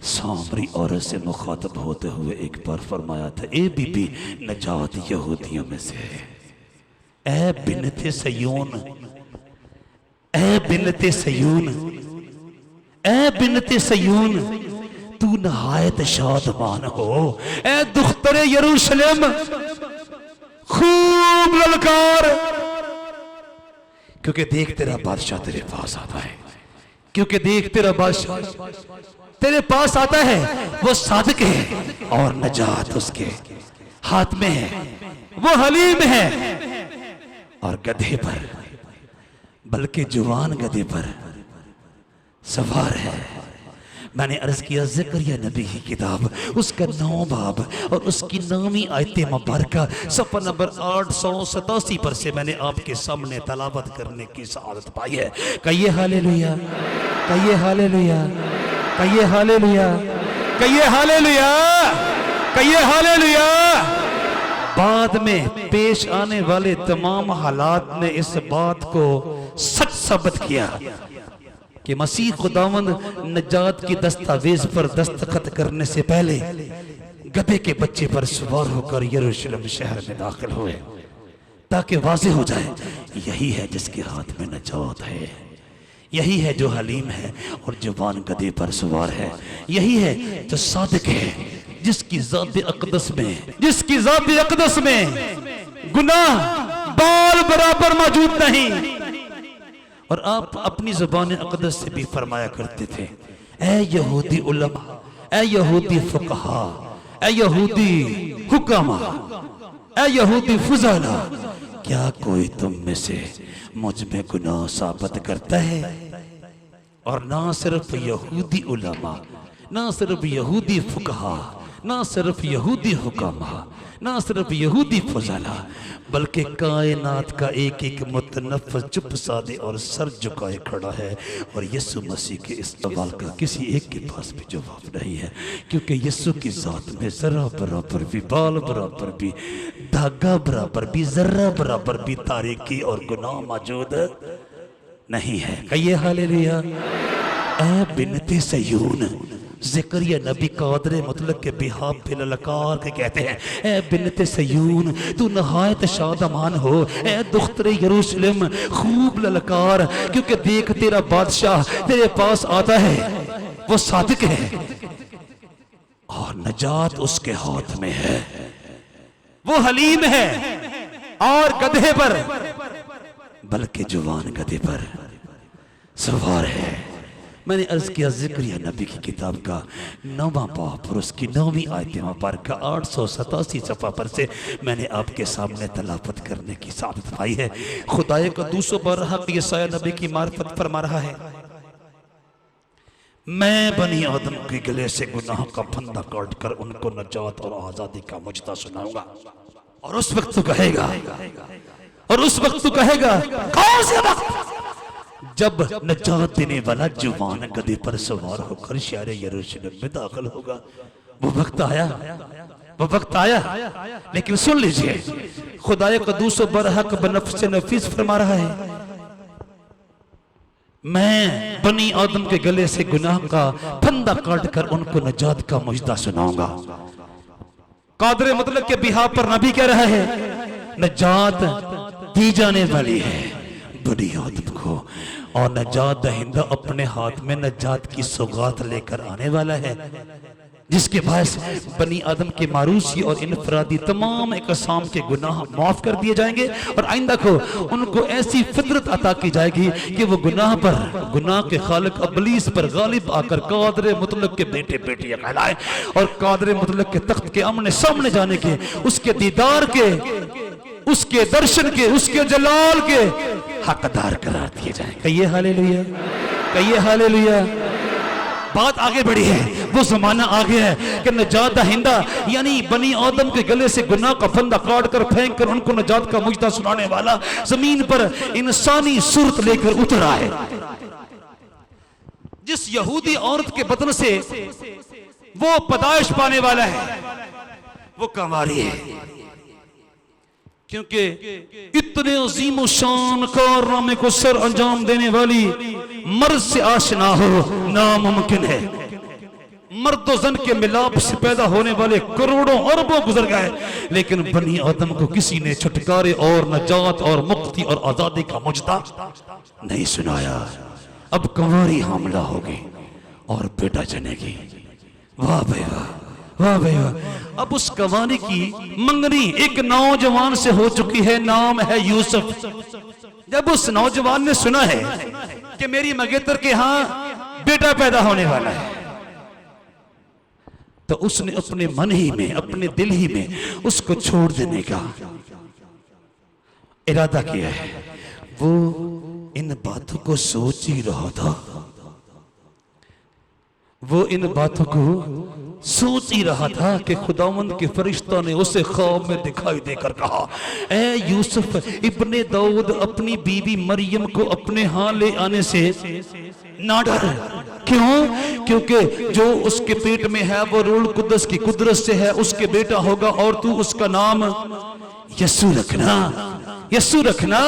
सामरी औरत से मुखातब होते हुए एक बार फरमाया था, ए बीबी नजात यहूदियों में से है, ए बिनते सयोन ए बिन्नते सयून, ए बिन्नते सयून, तू नहायत शादमान हो। ए दुख्तरे यरूशलेम, खूब ललकार, क्योंकि देख तेरा बादशाह तेरे पास आता है, क्योंकि देख तेरा बादशाह तेरे पास आता है। वो सादिक है और नजात उसके हाथ में है, वो हलीम है और गधे पर, बल्कि जुवान गधे पर सवार है। मैंने अर्ज किया ज़करिया नबी की किताब, उसका 9 बाब और उसकी 9वीं आयत मुबारका सफ़ा नंबर 887 पर से मैंने आपके सामने तलावत करने की सआदत पाई है। कहिए हालेलुया, कहिए हालेलुया, कहिए हालेलुया, कहिए हालेलुया, कहिए हालेलुया। बाद में पेश आने वाले तमाम हालात ने इस बात को सच साबित किया कि मसीह खुदावंद नजात की दस्तावेज पर दस्तखत करने से पहले गधे के बच्चे पर सवार होकर यरूशलेम शहर में दाखिल हुए, ताकि वाज़ेह हो जाए यही है जिसके हाथ में नजात है, यही है जो हलीम है और जवान गधे पर सवार है, यही है जो सादिक है, जिसकी ज़ात अक़दस में, जिसकी ज़ात अक़दस में गुनाह बाल बराबर मौजूद नहीं। और आप अपनी ज़बान अक़दस से भी फरमाया करते थे, ए यहूदी उलमा, ए यहूदी फुक़हा, ए यहूदी हुकामा, ए यहूदी फुज़ाला, क्या कोई तुम में से मुझ में गुनाह साबित करता है? और ना सिर्फ यहूदी उलमा, ना सिर्फ यहूदी फुक़हा, ना सिर्फ यहूदी हुकामा, ना सिर्फ यहूदी फुज़ाला, बल्कि कायनात का एक एक मुतनफ़्फ़िस चुप सादे और सर झुकाए खड़ा है। और यीशु मसीह के इस सवाल का किसी एक के पास भी जवाब नहीं है, क्योंकि यीशु की ज़ात में ज़रा बराबर भी, बाल बराबर भी, धागा बराबर भी, ज़र्रा बराबर भी तारीकी और गुनाह मौजूद नहीं है। कहिए हालेलुया। ऐ बिन्नते सयून, ज़करिया नबी कादरे मुतलक के बिहाब पे ललकार के कहते हैं, ए बिन्नते सयून तू नहायत शादमान हो, ए दुख्तरे यरूशलेम खूब ललकार, क्योंकि देख तेरा बादशाह तेरे पास आता है, वो सादिक है और नजात उसके हाथ में है, वो हलीम है और गधे पर, बल्कि जवान गधे पर सवार है। मैंने अर्ज किया ज़करिया नबी की किताब का 9वां बाब और उसकी 9वीं आयत मुबारका 887 सफ़ा पर से मैंने आपके सामने तलावत करने की सादत पाई है। खुदाए का दूसरा बरहक यशाया नबी की मार्फत फरमा रहा है, मैं बनी आदम के गले से गुनाह का फंदा काट कर उनको नजात और आज़ादी का मुजदा सुनाऊंगा। और उस वक्त तू कहेगा, और उस वक्त तू कहेगा, कौन से वक्त? जब नजात देने वाला जवान गधे पर सवार होकर शहर यरूशलेम में दाखिल होगा। वो वक्त आया, वो वक्त आया। लेकिन सुन लीजिए, खुदाए कदूस बरहक बनफ्स नफीस फरमा रहा है, मैं बनी आदम के गले से गुनाह का फंदा काट कर उनको नजात का मुजदा सुनाऊंगा। कादरे मतलब के बिहार पर नबी कह रहा है, नजात दी जाने वाली है बड़ी आदम को, और नजात दहिंदा अपने हाथ में नजात की सौगात लेकर आने वाला है, जिसके बायस बनी आदम के मारूसी और इनफरादी तमाम इकसाम के गुनाह माफ कर दिए जाएंगे। और आइंदा को उनको ऐसी फितरत अता की जाएगी कि वो गुनाह पर, गुनाह के खालिक अबलीस पर गालिब आकर कादरे मुतलक के बेटे बेटियां कहलाए और कादरे मुतलक के तख्त के आमने सामने जाने के, उसके दीदार के, उसके दर्शन के, उसके जलाल के हकदार करार दिए जाए। कहिए हालेलुया, कहिए हालेलुया। बात आगे बढ़ी है, वो जमाना आ गया है कि नजात दहिंदा यानी बनी आदम के गले से गुनाह का फंदा काट कर फेंक कर उनको नजात का मुजदा सुनाने वाला जमीन पर इंसानी सूरत लेकर उतरा है। जिस यहूदी औरत के बदन से वो पैदाइश पाने वाला है, वो कमारी है, क्योंकि इतने अजीम शान कारनामे को सर अंजाम देने वाली मर्द से आशना हो नामुमकिन है। मर्द जन के मिलाप से पैदा होने वाले करोड़ों अरबों गुजर गए, लेकिन बनी आदम को किसी ने छुटकारे और नजात और मुक्ति और आजादी का मुजदा नहीं सुनाया। अब कंवारी हमला होगी और बेटा जनेगी। वाह भाई वाह, वाह भाई वाह। अब उस कंवारी की मंगनी एक नौजवान से हो चुकी है, नाम है यूसुफ। जब उस नौजवान ने सुना है कि मेरी मंगेतर के यहां बेटा पैदा होने वाला है, तो उसने अपने मन ही में, अपने दिल ही में उसको छोड़ देने का इरादा किया है। वो इन बातों को सोच ही रहा था, वो इन बातों को सोच ही रहा था कि खुदावंद के फरिश्ता ने उसे ख्वाब में दिखाई देकर कहा, ए यूसुफ इब्ने दाऊद, अपनी बीवी मरियम को अपने हाथ ले आने से ना डर। क्यों? क्योंकि जो उसके पेट में है वो रूह कुद्दस की कुदरत से है, उसके बेटा होगा और तू उसका नाम यस्सु रखना, यस्सु रखना।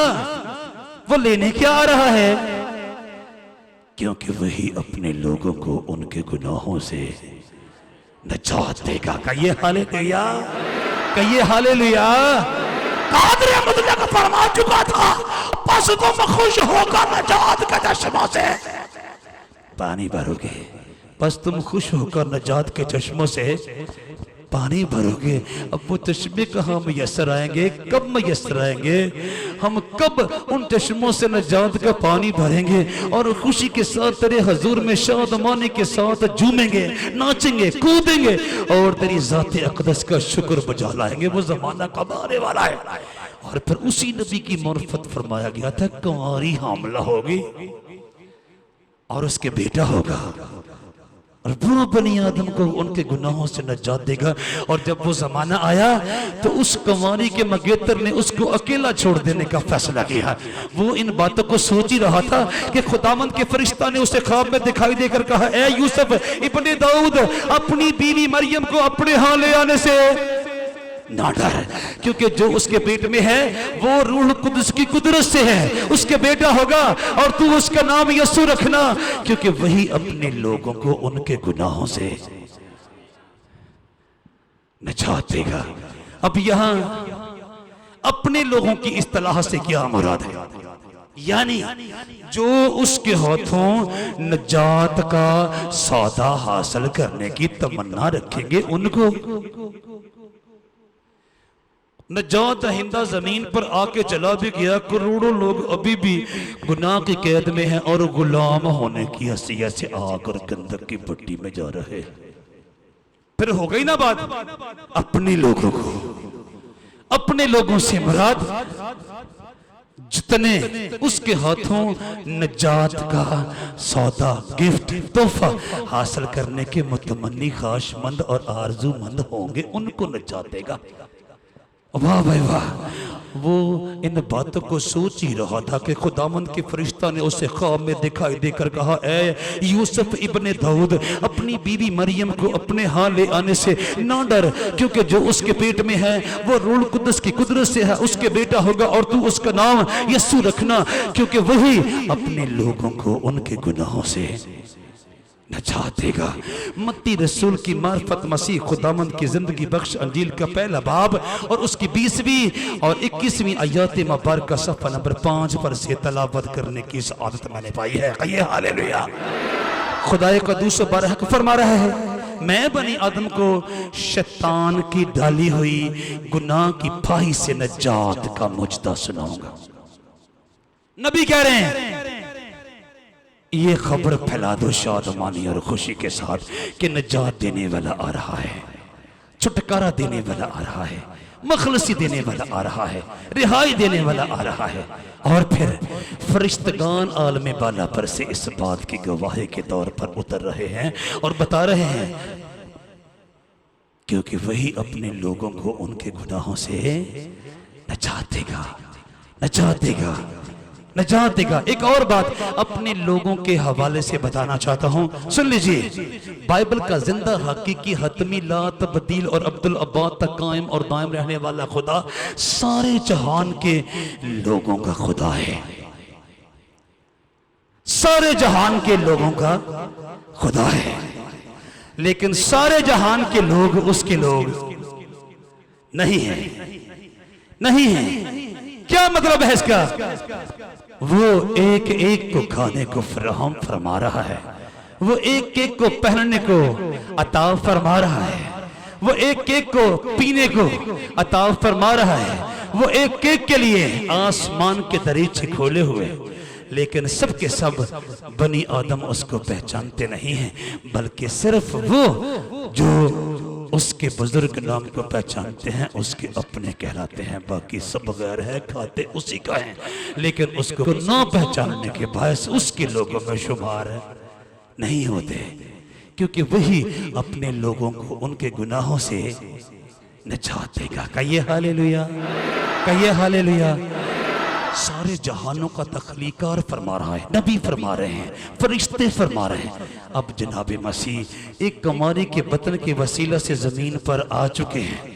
वो लेने क्या आ रहा है? क्योंकि वही अपने लोगों को उनके गुनाहों से नजात देगा। कहिए हालेलुया, कहिए हालेलुया। कादर मुतलक फरमा चुका था, बस तुम खुश होकर नजात के चश्मों से पानी भरोगे, बस तुम खुश होकर नजात के चश्मों से पानी भरोगे। अब वो चश्मे कहाँ मैसर आएंगे, कब मैसर आएंगे? हम कब उन चश्मों से नजात का पानी भरेंगे और खुशी के साथ तेरे हजूर में शादमानी के साथ झूमेंगे, नाचेंगे, कूदेंगे और तेरी ज़ात अक़दस का शुक्र बजा लाएंगे। वो जमाना कब आने वाला है? और फिर उसी नबी की मार्फत फरमाया गया था, कुंवारी हामला होगी और उसके बेटा होगा और वो बनी आदम को उनके गुनाहों से नजात देगा। और जब वो जमाना आया तो उस कुंवारी के मंगेतर ने उसको अकेला छोड़ देने का फैसला किया। वो इन बातों को सोच ही रहा था कि खुदावंद के फरिश्ता ने उसे ख्वाब में दिखाई देकर कहा, ए यूसुफ इब्ने दाऊद, अपनी बीवी मरियम को अपने हाथ ले आने से ना डर, क्योंकि जो उसके पेट में है वो रूह कुद्दस की कुदरत से है, उसके बेटा होगा और तू उसका नाम यस्सु रखना, क्योंकि वही अपने लोगों को उनके गुनाहों से नजात देगा। अब यहां अपने लोगों की इस्तिलाह से क्या मुराद है? यानी जो उसके हाथों नजात का सौदा हासिल करने की तमन्ना रखेंगे उनको। नजात हिंदा जमीन पर आके चला भी गया, करोड़ों लोग अभी भी गुनाह की कैद में हैं और गुलाम होने की हसीयत से आकर गंदक की भट्टी में जा रहे। फिर हो गई ना बात, अपने लोगों को, अपने लोगों से मुराद जितने उसके हाथों नजात का सौदा, गिफ्ट, तोहफा हासिल करने के मुतमन्नी, ख्वाहिशमंद और आरजूमंद होंगे उनको नजात देगा। वाह भाई वाह। वो इन बातों को सोच ही रहा था कि खुदावंद के फरिश्ता ने उसे ख्वाब में दिखाई देकर कहा, ए यूसुफ इब्ने दाऊद, अपनी बीवी मरियम को अपने हाथ ले आने से ना डर, क्योंकि जो उसके पेट में है वो रूह कुद्दस की कुदरत से है, उसके बेटा होगा और तू उसका नाम यस्सु रखना, क्योंकि वही अपने लोगों को उनके गुनाहों से नजात देगा। मत्ती रसूल की मार्फत मसीह खुदावंद की जिंदगी बख्श अंजील का पहला बाब और उसकी 20वीं और 21वीं आयत मुबारक सफ़ा नंबर 5 पर से तलावत करने की सआदत मैंने पाई है। कहिए हालेलुया। खुदाए कदूस बारहक फरमा रहा है, मैं बनी आदम को शैतान की डाली हुई गुनाह की फाही से नजात का मुजदा सुनाऊंगा। नबी कह रहे हैं ये खबर फैला दो शादमानी और खुशी के साथ कि नजात देने वाला आ रहा है, छुटकारा देने वाला आ रहा है, मखलसी देने वाला आ रहा है, रिहाई देने वाला आ रहा है। और फिर फरिश्तगान आलम बाला पर से इस बात की गवाही के तौर पर उतर रहे हैं और बता रहे हैं, क्योंकि वही अपने लोगों को उनके गुनाहों से नजात देगा, नजात देगा, नजात देगा। एक और बात अपने लोगों के हवाले से बताना चाहता हूं, सुन लीजिए। बाइबल का जिंदा, हकीकी, हतमी, ला तब्दील और अब्दुल अब्बाद तक कायम और दायम रहने वाला खुदा सारे जहान के लोगों का खुदा है, सारे जहान के लोगों का खुदा है। लेकिन सारे जहान के लोग उसके लोग नहीं है, नहीं है। क्या मतलब है इसका? वो एक एक को खाने को फराहम फरमा रहा है, वो एक एक को पहनने को अता फरमा रहा है, वो एक एक को पीने को अता फरमा रहा है, वो एक एक के लिए आसमान के दरीचे खोले हुए। लेकिन सब के सब बनी आदम उसको पहचानते नहीं हैं, बल्कि सिर्फ वो जो उसके बुजुर्ग नाम को पहचानते हैं उसके अपने कहलाते हैं। बाकी सब गैर है, खाते उसी का है, लेकिन उसको ना पहचानने के बायस उसके लोगों में शुमार नहीं होते, क्योंकि वही अपने लोगों को उनके गुनाहों से निजात देगा। कहिए हालेलुया, कहिए हालेलुया। सारे जहानों का तख्लीकार फरमा रहा है, नबी फरमा रहे हैं, फरिश्ते फरमा रहे हैं। अब जनाब मसीह एक कमारी के बतन के वसीला से जमीन पर आ चुके हैं।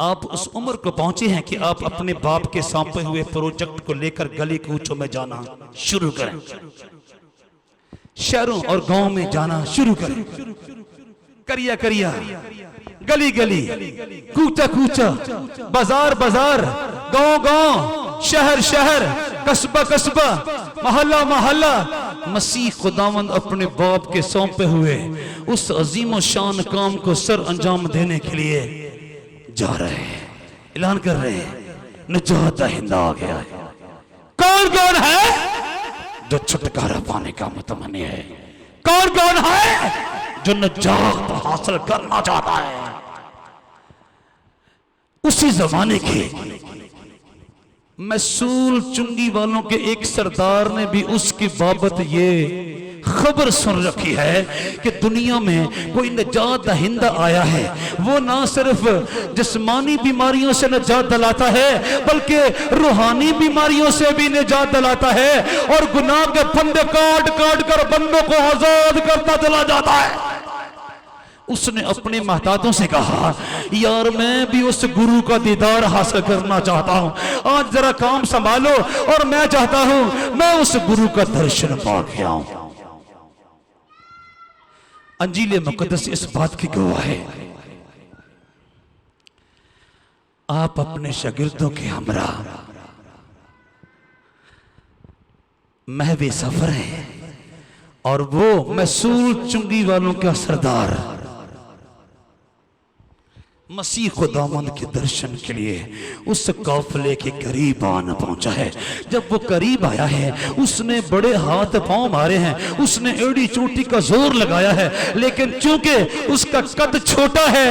आप उस उम्र को पहुंचे हैं कि आप अपने बाप के सौंपे हुए प्रोजेक्ट को लेकर गली कूचों में जाना शुरू करें, शहरों और गांव में जाना शुरू करें। करिया करिया, गली गली, कूचा कूचा, बाजार बाजार, गांव गांव, शहर शहर, कस्बा कस्बा, मोहल्ला मोहल्ला, मसीह खुदावंद अपने बाप के सौंपे हुए उस अजीम शान काम को सर अंजाम देने के लिए जा रहे हैं, ऐलान कर रहे हैं, निजात दहिंदा आ गया है। कौन कौन है जो छुटकारा पाने का मुतमन्नी है? कौन कौन है जो निजात हासिल करना चाहता है? उसी जमाने के मैसूल चुंगी वालों के एक सरदार ने भी उसकी बाबत ये खबर सुन रखी है कि दुनिया में कोई निजात दहिंदा आया है। वो ना सिर्फ जिस्मानी बीमारियों से निजात दिलाता है, बल्कि रूहानी बीमारियों से भी निजात दिलाता है, और गुनाह के फंदे काट काट कर बंदों को आजाद करता चला जाता है। उसने अपने महतातों से कहा, यार मैं भी उस गुरु का दीदार हासिल करना चाहता हूं, आज जरा काम संभालो और मैं चाहता हूं मैं उस गुरु का दर्शन पा के आऊं। अंजील मुकद्दस इस बात की गवाह है। आप अपने शागिर्दों के हमरा महवे सफर है, और वो मैसूल चुंगी वालों का सरदार मसीह खुदावंद के दर्शन के लिए उस काफिले के करीब आना पहुंचा है। जब वो करीब आया है, उसने बड़े हाथ पांव मारे हैं, उसने एड़ी चोटी का जोर लगाया है, लेकिन चूंकि उसका कद छोटा है,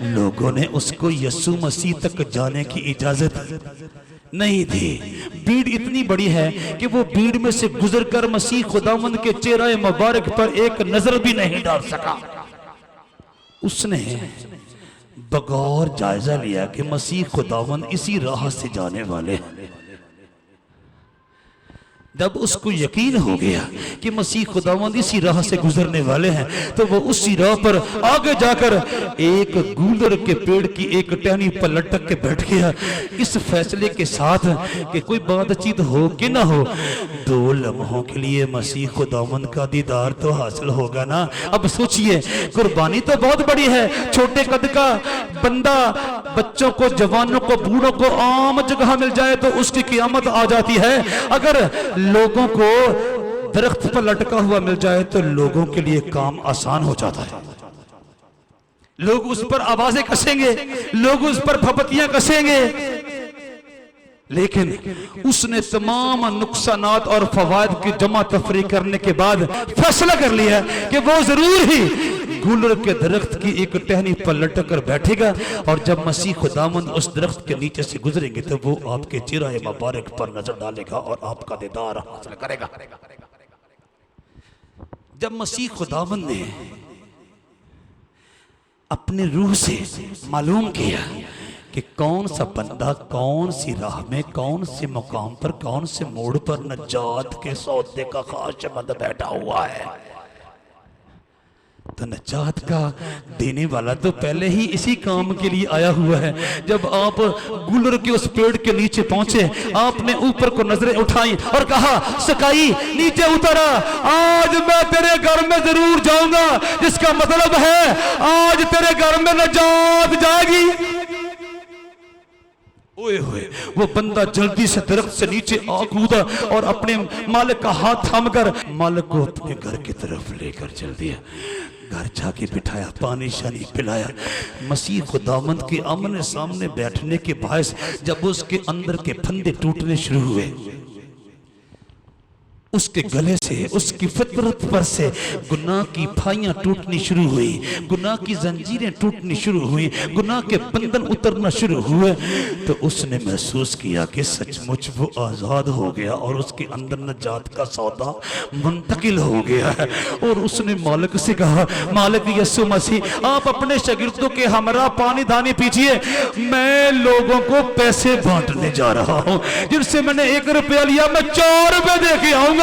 लोगों ने उसको यीशु मसीह तक जाने की इजाजत नहीं दी। भीड़ इतनी बड़ी है कि वो भीड़ में से गुजरकर मसीह खुदावंद के चेहरे मुबारक पर एक नजर भी नहीं डाल सका। उसने बगौर जायजा लिया कि मसीह खुदावंद इसी राह से जाने वाले हैं। जब उसको यकीन हो गया कि मसीह खुदावंद इसी राह से गुजरने वाले हैं, तो वो उसी राह पर आगे जाकर एक गूलर के पेड़ की एक टहनी पर लटक के बैठ गया, इस फैसले के साथ कि कोई बातचीत हो कि ना हो, 2 लम्हों के लिए मसीह खुदावंद का दीदार तो हासिल होगा ना। अब सोचिए, कुर्बानी तो बहुत बड़ी है, छोटे कद का बंदा बच्चों को, जवानों को, बूढ़ों को आम जगह मिल जाए तो उसकी क़यामत आ जाती है। अगर लोगों को दरख्त पर लटका हुआ मिल जाए तो लोगों के लिए काम आसान हो जाता है। लोग उस पर आवाजें कसेंगे, लोग उस पर फपतियां कसेंगे, लेकिन उसने तमाम नुकसानात और फवायद की जमा तफरी करने के बाद फैसला कर लिया कि वो जरूर ही गुलर के दरख्त की एक टहनी पर लटक कर बैठेगा, और जब मसीह खुदावंद उस दरख्त के नीचे से गुजरेंगे तो वो आपके चेहरे मुबारक पर नजर डालेगा और आपका दीदार हासिल करेगा। जब मसीह खुदावंद ने अपने रूह से मालूम किया कि कौन सा बंदा कौन सी राह में, कौन से मुकाम पर, कौन से मोड़ पर नजात के सौदे का खाशमंद बैठा हुआ है, तो नजात का देने वाला तो पहले ही इसी काम के लिए आया हुआ है। जब आप गुलर के उस पेड़ के नीचे पहुंचे, आपने ऊपर को नजरें उठाई और कहा, सकाई नीचे उतरा, आज मैं तेरे घर में जरूर जाऊंगा, जिसका मतलब है आज तेरे घर में नजात जाएगी। ओए होए, वो बंदा जल्दी से दरख्त से नीचे आ कूदा और अपने मालिक का हाथ थामकर मालिक को अपने घर की तरफ लेकर चल दिया। घर जाके बिठाया, पानी शानी पिलाया। मसीह खुदावंद के आमने सामने बैठने के बायस जब उसके अंदर के फंदे टूटने शुरू हुए, उसके गले से, उसकी फितरत पर से गुनाह की फाइयां टूटनी शुरू हुई, गुनाह की जंजीरें टूटनी शुरू हुई, गुनाह के बंधन उतरना शुरू हुए। तो उसने महसूस किया कि सचमुच वो आज़ाद हो गया और उसके अंदर नजात का सौदा मुंतकिल हो गया है। और उसने मालिक से कहा, मालिक यीशु मसीह, आप अपने शागिर्दों के हमरा पानी दानी पीजिए, मैं लोगों को पैसे बांटने जा रहा हूँ। जिनसे मैंने 1 रुपया लिया, मैं 4 रुपए दे के आऊंगा,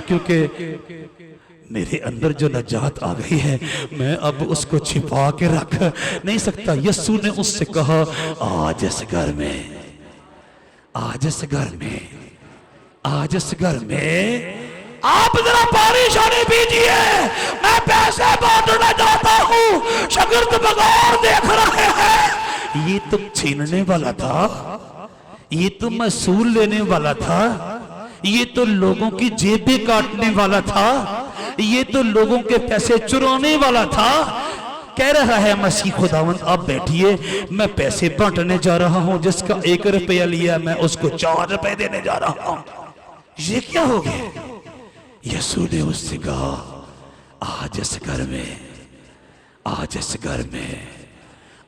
क्योंकि मेरे अंदर जो नजात आ गई है, मैं अब उसको छिपा के रख नहीं सकता। यीशु ने उससे कहा, आज इस घर में, आज इस घर में, आज इस घर में आप जरा पानी शानी पीजिए, मैं पैसे बांटने जाता हूं। शागिर्द बगैर देख रहे हैं। ये तो छीनने वाला था, ये तो महसूल लेने वाला था, ये तो लोगों की जेबें काटने वाला था, ये तो लोगों के पैसे चुराने वाला था। कह रहा है मसीह खुदावंद, आप बैठिए, मैं पैसे बांटने जा रहा हूं, जिसका 1 रुपया लिया मैं उसको 4 रुपए देने जा रहा हूं। ये क्या हो गया? यीशु ने उससे कहा, आज इस घर में, आज इस घर में,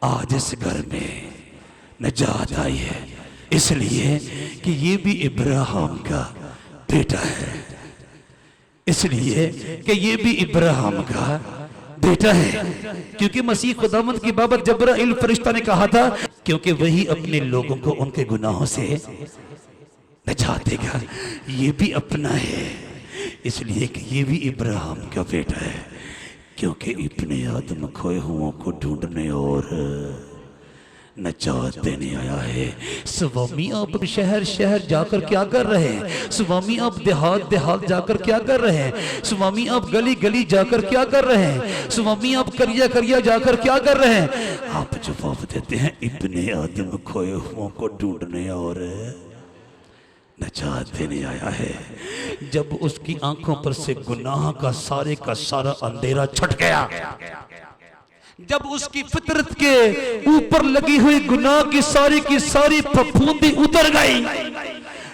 आज इस घर में नजात आई है, इसलिए कि ये भी इब्राहिम का बेटा है, इसलिए कि ये भी इब्राहिम का बेटा है। क्योंकि मसीह खुदावंद की बाबत जब्राइल फरिश्ता ने कहा था, क्योंकि वही अपने लोगों को उनके गुनाहों से नजात देगा। ये भी अपना है, इसलिए कि ये भी इब्राहिम का बेटा है, क्योंकि इब्ने आदम खोए हुओं को ढूंढने और नजात देने आया है। स्वामी आप शहर शहर जाकर क्या कर रहे हैं? स्वामी आप देहात देहात जाकर क्या कर रहे हैं? स्वामी आप गली गली जाकर क्या कर रहे हैं? स्वामी आप करिया करिया जाकर क्या कर रहे हैं? आप जवाब देते हैं, इब्ने आदम खोए हुओं को ढूंढने और नजात देने आया है। जब उसकी आंखों पर से गुनाह का सारा अंधेरा छट गया, जब उसकी फितरत के ऊपर लगी हुई गुनाह की सारी फफूंदी उतर गई,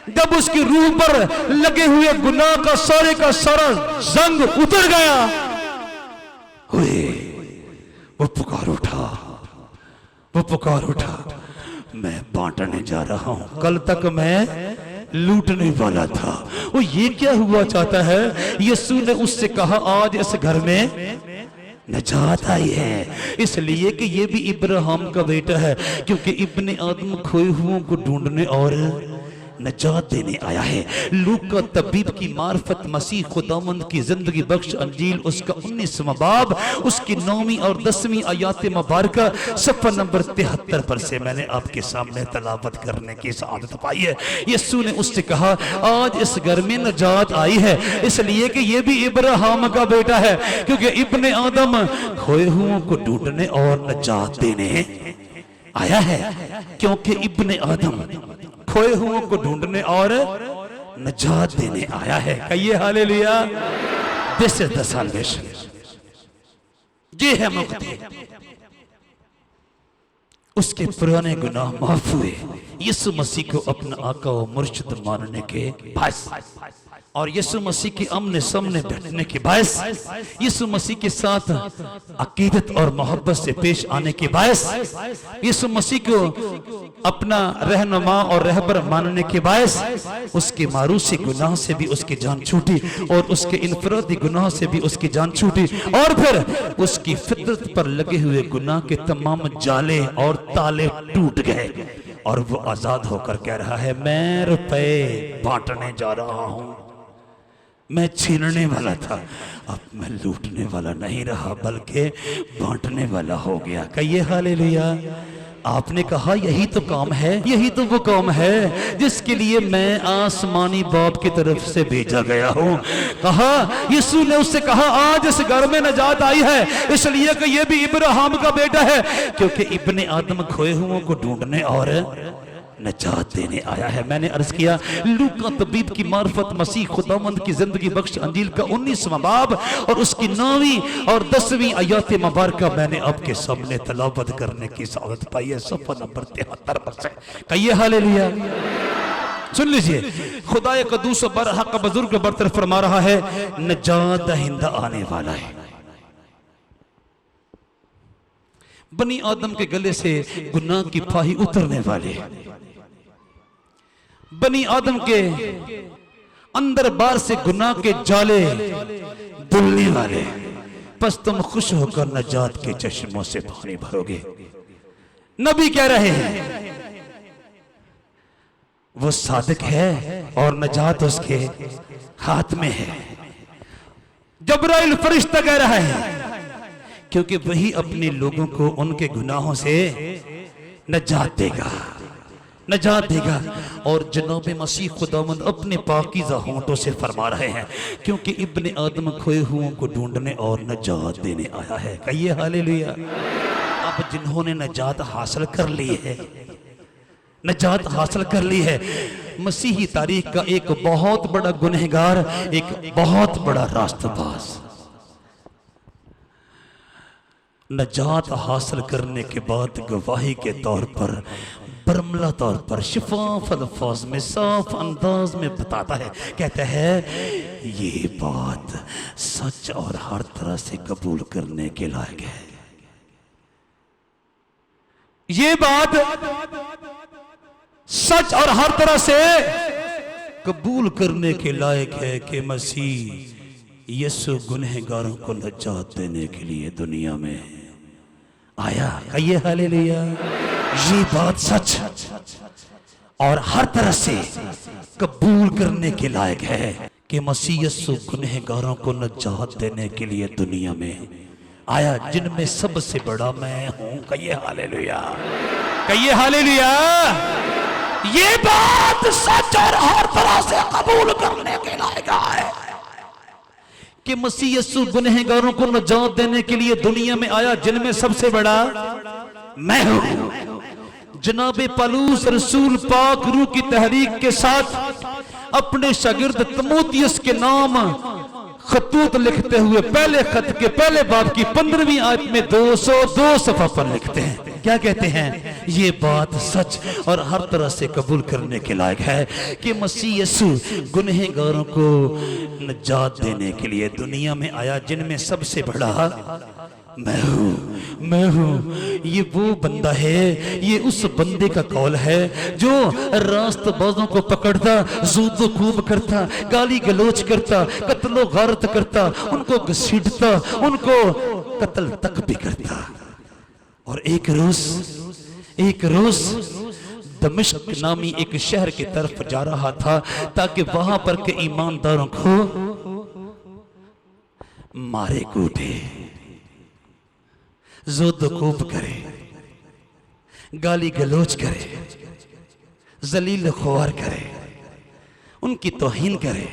जब उसकी रूह पर लगे हुए गुनाह का सारा जंग उतर गया, हुए वो पुकार उठा, वो पुकार उठा, मैं बांटने जा रहा हूं, कल तक मैं लूटने वाला था। वो ये क्या हुआ चाहता है? यीशु ने उससे कहा, आज इस घर में नजात आई है, इसलिए कि ये भी इब्राहिम का बेटा है, क्योंकि इब्ने आदम खोए हुओं को ढूंढने और नजात देने आया है। लूका तबीब की मार्फत मसीह खुदावंद की जिंदगी बख्श अंजील उसका 19वां बाब उसकी 9वीं और 10वीं आयात मुबारक सफ़ा नंबर 73 पर से मैंने आपके सामने तलावत करने की सआदत पाई है। यीशु ने उससे कहा, आज इस घर में नजात आई है, इसलिए कि ये भी इब्राहिम का बेटा है, क्योंकि इब्ने आदम खोए हुओं को ढूंढने और नजात देने आया है, क्योंकि इब्ने आदम खोए हुओं को ढूंढने और नजात देने आया है। कहिए hallelujah. This is the salvation, ये है मुक्ति। उसके पुराने गुनाह माफ हुए यीशु मसीह को अपना आका और मुर्शिद मानने के बायस, और यीशु मसीह के आमने सामने बैठने के बायस, यीशु मसीह के साथ अकीदत और मोहब्बत से पेश आने के बायस, यीशु मसीह को अपना रहनुमा और रहबर मानने के बायस, उसके मारूसी गुनाह से भी उसकी जान छूटी और उसके इनफरादी गुनाह से भी उसकी जान छूटी, और फिर उसकी फितरत पर लगे हुए गुनाह के तमाम जाले और ताले टूट गए और वो आजाद होकर कह रहा है, मैं रुपए बांटने जा रहा हूं, मैं छीनने वाला था, अब मैं लूटने वाला नहीं रहा बल्कि बांटने वाला हो गया। कहिए हालेलुया। आपने कहा यही तो काम है, यही तो वो काम है जिसके लिए मैं आसमानी बाप की तरफ से भेजा गया हूँ। कहा, यीशु ने उससे कहा, आज इस घर में नजात आई है इसलिए कि ये भी इब्राहिम का बेटा है, क्योंकि इब्ने आदम खोए हुओं को ढूंढने और नजात देने आया है। मैंने अर्ज किया, लूका तबीब की मार्फत मसीह खुदावंद की जिंदगी बख्श अंजील का 19वां बाब और उसकी 9वीं और 10वीं आयत मुबारका मैंने आपके सामने तलावत करने की सआदत पाई है। सफ़ा नंबर 73 पर से। कहिए हालेलुया। सुन लीजिए, खुदाए कदूस बरहक बुजुर्ग बरतर फरमा रहा है, नजात दहिंदा आने वाला है। बनी आदम के गले से गुनाह की फाही उतरने वाले, बनी आदम के अंदर बार से गुनाह के जाले धुलने वाले, बस तुम खुश होकर नजात के चश्मों से पानी भरोगे। नबी कह रहे हैं वो सादिक है और नजात उसके हाथ में है। जबराइल फरिश्ता कह रहा है, क्योंकि वही अपने लोगों को उनके गुनाहों से नजात देगा, नजात देगा। और जनाब मसीह खुदावंद अपने पाकीज़ा होंठों से फरमा रहे हैं, क्योंकि इब्ने आदम खोए हुओं को ढूंढने और नजात देने आया है। कहिए हालेलुया। अब जिन्होंने नजात हासिल कर ली है, नजात हासिल कर ली है, मसीही तारीख का एक बहुत बड़ा गुनहगार, एक बहुत बड़ा रास्तबाज, नजात हासिल करने के बाद गवाही के तौर पर, बरमला तौर पर, शिफाफ अल्फाज में, साफ अंदाज में बताता है, कहता है ये बात सच और हर तरह से कबूल करने के लायक है। ये बात सच और हर तरह से कबूल करने के लायक है कि मसीह यीशु गुनहगारों को नजात देने के लिए दुनिया में आया। कहिए हालेलुया। ये बात सच और हर तरह से कबूल करने के लायक है कि मसीह यीशु गुनहगारों को नजात देने के लिए दुनिया में आया, जिनमें सबसे बड़ा मैं हूं। कहिए हालेलुया, कहिए हालेलुया। ये बात सच और हर तरह से कबूल करने के लायक है कि मसीह यीशु गुनहगारों को नजात देने के लिए दुनिया में आया, जिनमें सबसे बड़ा मैं हूं। जनाब पौलुस रसूल पाक रूह की तहरीक के साथ अपने शागिर्द तीमुथियुस के नाम खतूत लिखते हुए पहले खत के पहले बाब की 15वीं आयत में 202 सफ़ा पर लिखते हैं। क्या कहते हैं? ये बात सच और हर तरह से कबूल करने के लायक है कि मसीह यीशु गुनहगारों को नजात देने के लिए दुनिया में आया, जिनमें सबसे बड़ा मैं हूँ, मैं हूँ। ये वो बंदा है, ये उस बंदे का कौल है जो रास्तबाजों को पकड़ता, ज़ूदो खूब करता, गाली गलोच करता, कत्लो गारत करता, उनको घसीटता, उनको कत्ल तक भी करता। और एक रोज दमिश्क नामी एक शहर की तरफ जा रहा था ताकि वहां पर के ईमानदारों को मारे कूटे, ज़ुदखूब करे, गाली गलोच करे, जलील ख्वार करे, उनकी तौहीन करे,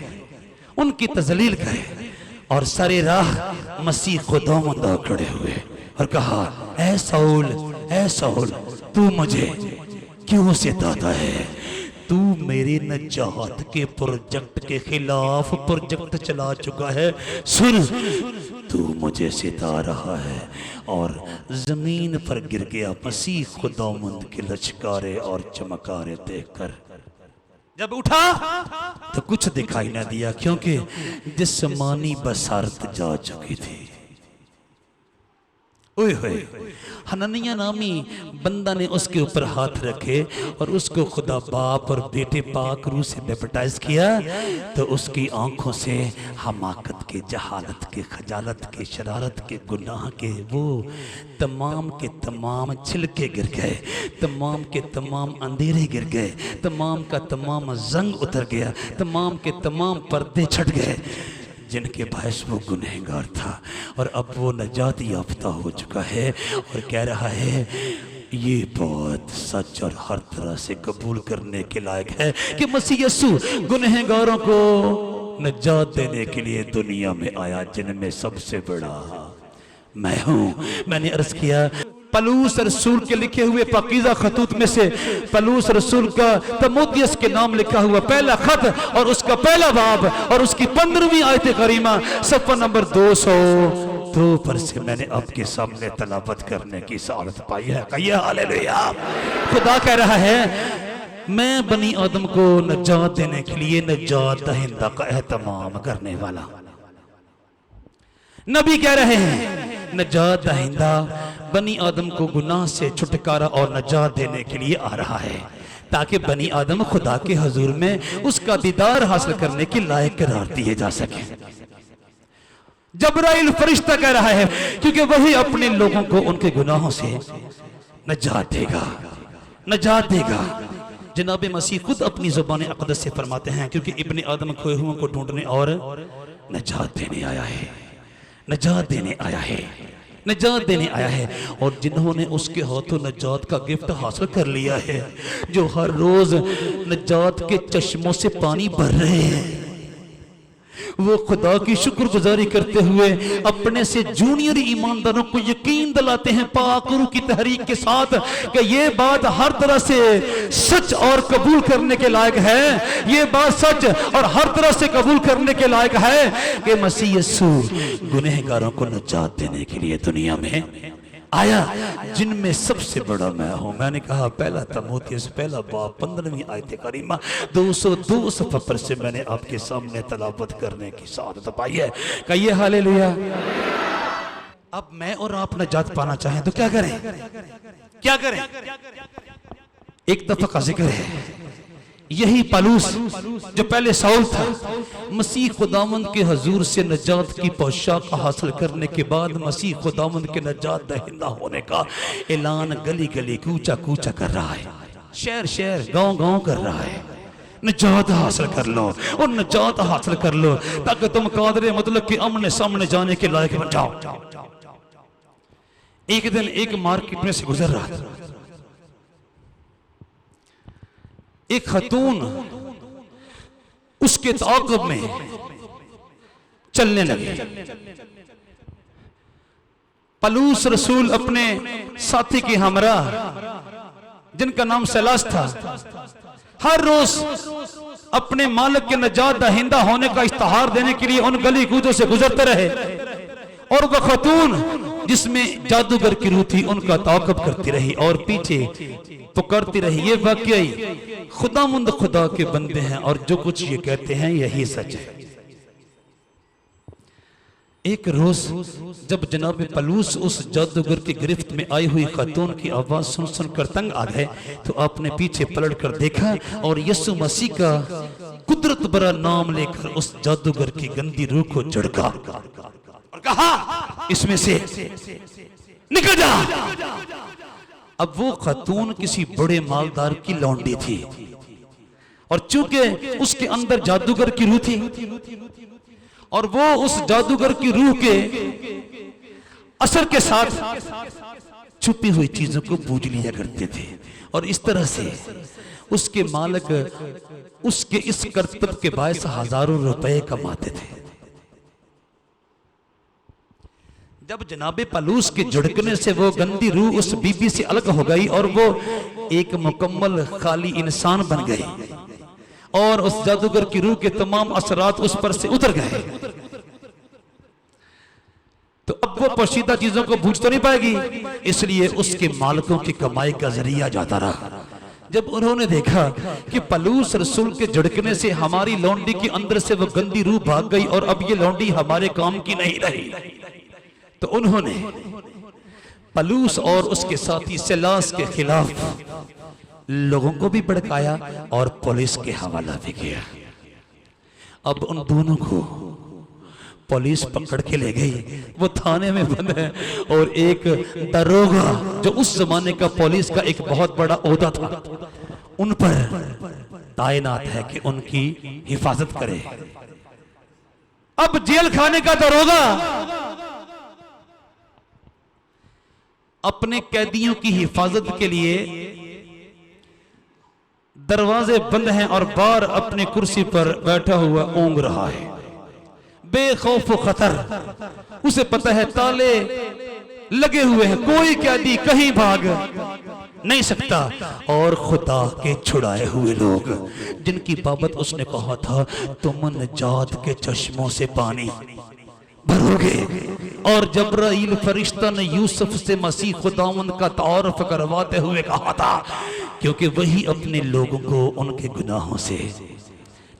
उनकी तजलील करे। और सारे राह मसीह खुदावंद खड़े हुए और कहा, ऐ साउल तू मुझे क्यों सताता है? तू मेरे नजात के प्रोजेक्ट के खिलाफ प्रोजेक्ट चला चुका है। सुन, तू मुझे सिता रहा है। और जमीन पर गिर गया मसीह खुदावंद के लचकारे और चमकारे देखकर। जब उठा तो कुछ दिखाई ना दिया, क्योंकि जिस्मानी बसारत जा चुकी थी। ओए होए, हननिया नामी बंदा ने उसके ऊपर हाथ रखे और उसको खुदा बाप और बेटे पाक रूह से बैप्टाइज किया, तो उसकी आंखों से हमाकत के, जहालत के, खजालत के, शरारत के, गुनाह के वो तमाम के तमाम छिलके गिर गए, तमाम के तमाम अंधेरे गिर गए, तमाम का तमाम जंग उतर गया, तमाम के तमाम पर्दे छट गए जिनके बायस वो गुनहगार था। और अब वो नजात याफ्ता हो चुका है और कह रहा है ये बात सच और हर तरह से कबूल करने के लायक है कि मसीह यीशु गुनहगारों को नजात देने के लिए दुनिया में आया, जिनमें सबसे बड़ा मैं हूं। मैंने अर्ज किया पलूस रसूल के लिखे हुए पाकीज़ा खतूत में से पलूस रसूल का तमोथियस के नाम लिखा हुआ पहला खत और उसका पहला बाब और उसकी 15वीं आयत करीमा सफ़ा नंबर 202 पर से मैंने आपके सामने तलावत करने की सआदत पाई है। कहिए हालेलुया। खुदा कह रहा है मैं बनी आदम को नजात देने के लिए नजात दहिंदा का एहतमाम करने वाला। नबी कह रहे हैं नजात दहिंदा बनी आदम को गुनाह से छुटकारा और नजात देने के लिए आ रहा है, ताकि बनी आदम खुदा के हुजूर में उसका दीदार हासिल करने के लायक करार दिए जा सके। जबराइल फरिश्ता कह रहा है क्योंकि वही अपने लोगों को उनके गुनाहों से नजात देगा, नजात देगा। जनाब मसीह खुद अपनी ज़ुबान अक़दस से फरमाते हैं क्योंकि इब्ने आदम खोए हुओं को ढूंढने और नजात देने आया है, नजात देने आया है, नजात देने आया है। और जिन्होंने उसके हाथों नजात का गिफ्ट हासिल कर लिया है, जो हर रोज नजात के चश्मों से पानी भर रहे हैं, वो खुदा की शुक्रगुजारी करते हुए अपने से जूनियर ईमानदारों को यकीन दिलाते हैं पाक रूह की तहरीक के साथ कि ये बात हर तरह से सच और कबूल करने के लायक है, ये बात सच और हर तरह से कबूल करने के लायक है कि मसीह यीशु गुनहगारों को नजात देने के लिए दुनिया में आया, जिनमें सबसे बड़ा मैं हूं। मैंने कहा पहला तमोथियस पहला बाब 15वीं आयत करीमा 202 सफ़ा पर से मैंने आपके सामने तलावत करने की सआदत पाई है। कहिए हालेलुया। अब मैं और आप नजात पाना चाहें तो क्या करें, क्या करें? एक दफा का जिक्र है, यही पलूस जो पहले साउल था, मसीह खुदावंद के हुजूर से नजात की पोशाक हासिल करने के बाद मसीह खुदावंद के नजात दहिंदा होने का ऐलान गली गली कूचा कूचा कर रहा है, शहर शहर गांव गांव कर रहा है। नजात हासिल कर लो और नजात हासिल कर लो ताकि तुम कादरे मतलब कि आमने सामने जाने के लायक बन जाओ। एक दिन एक मार्केट में से गुजर रहा था, एक खतून उसके ताक़ुब में चलने लगे। पलूस रसूल अपने साथी के हमरा जिनका नाम सलास था, हर रोज अपने मालिक के नजात दहिंदा होने का इश्तिहार देने के लिए उन गली कूदों से गुजरते रहे और वह खतून जिसमें जादूगर की रूह थी उनका ताक़ुब करती रही और पीछे पुकारती रही। ये वाकई खुदावंद खुदा के बंदे हैं और जो कुछ ये कहते हैं यही सच है। एक रोज जब जनाब पलूस उस जादूगर की गिरफ्त में आई हुई खातून की आवाज सुन सुनकर तंग आ गए तो आपने पीछे पलट कर देखा और यीशु मसीह का कुदरत भरा नाम लेकर उस जादूगर की गंदी रूह को झड़का और कहा इसमें से निकल जा। अब वो खातून किसी बड़े मालदार की लौंडी थी और चूंकि उसके अंदर जादूगर की रूह थी और वो उस जादूगर की रूह के असर के साथ छुपी हुई चीजों को बूझ लिया करते थे और इस तरह से उसके मालिक उसके इस करतब के बायस हजारों रुपए कमाते थे। जब जनाबे पलूस के झुड़कने से वो गंदी रूह उस बीबी से अलग हो गई और वो एक मुकम्मल खाली इंसान बन गई और उस जादूगर की रूह के तमाम असरात उस पर से उतर गए, तो अब वो पोशीदा चीजों को बूझ तो नहीं पाएगी, इसलिए उसके मालिकों की कमाई का जरिया जाता रहा। जब उन्होंने देखा कि पलूस रसूल के झड़कने से हमारी लौंडी के अंदर से वो गंदी रूह भाग गई और अब ये लौंडी हमारे काम की नहीं रही, तो उन्होंने पलूस और उसके साथी सिलास के खिलाफ लोगों को भी भड़काया और पुलिस के हवाला भी किया। अब उन दोनों को पुलिस पकड़ के ले गई, वो थाने में बंद है। और एक दरोगा जो उस जमाने का पुलिस का एक बहुत बड़ा ओहदा था, उन पर तैनात है कि उनकी हिफाजत करे। अब जेल खाने का दरोगा अपने कैदियों की हिफाजत के लिए दरवाजे बंद हैं और बाहर अपनी कुर्सी पर बैठा हुआ ऊँग रहा है, बेखौफ खतर। उसे पता है ताले लगे हुए हैं, कोई कैदी कहीं भाग नहीं सकता। और खुदा के छुड़ाए हुए लोग जिनकी बाबत उसने कहा था तुम नजात के चश्मों से पानी भरोगे। और जब्राइल फरिश्ता ने यूसुफ से मसीह खुदावंद का तारुफ करवाते हुए कहा था, क्योंकि वही अपने लोगों को उनके गुनाहों से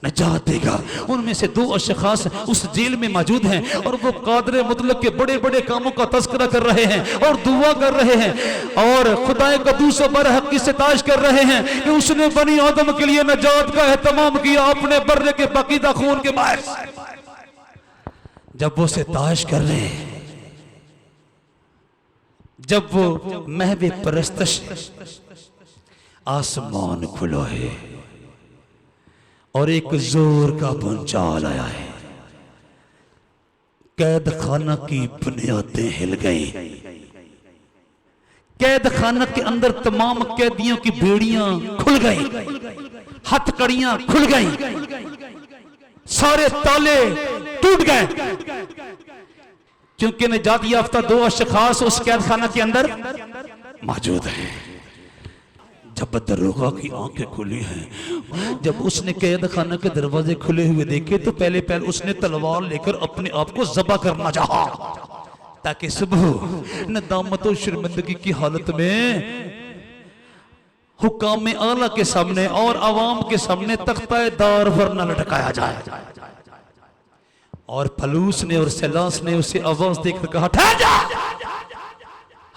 नजात देगा। उनमें से 2 अशखास उस जेल में मौजूद हैं और वो कादरे मुतलक के बड़े बड़े कामों का तस्करा कर रहे हैं और दुआ कर रहे हैं और खुदाए कदूस बरहक की सिताश कर रहे हैं कि उसने बनी आदम के लिए नजात का एहतमाम किया अपने बर्रे के बकीदा खून के बायस। जब वो सिताश कर रहे हैं, जब वो महवे परस्तश, आसमान खुला है और एक जोर का भूचाल आया है। कैद खाना की बुनियादें हिल गई। कैद खाना के अंदर तमाम कैदियों की बेड़ियां खुल गई, हथकड़ियां खुल गई, सारे ताले टूट गए, क्योंकि निजात याफ्ता 2 अशखास उस कैद खाना के अंदर मौजूद हैं। जब दरोगा की आंखें खुली हैं, जब उसने कैद खाना के दरवाजे खुले हुए देखे तो पहले उसने तलवार लेकर अपने आप को ज़बह करना चाहा, ताकि सुबह नदामत और शर्मिंदगी की हालत में हुक्काम आला के सामने और आवाम के सामने तख्ता दार पर न लटकाया जाए। और पलूस ने और सिलास ने उसे आवाज देकर कहा, ठहर जा,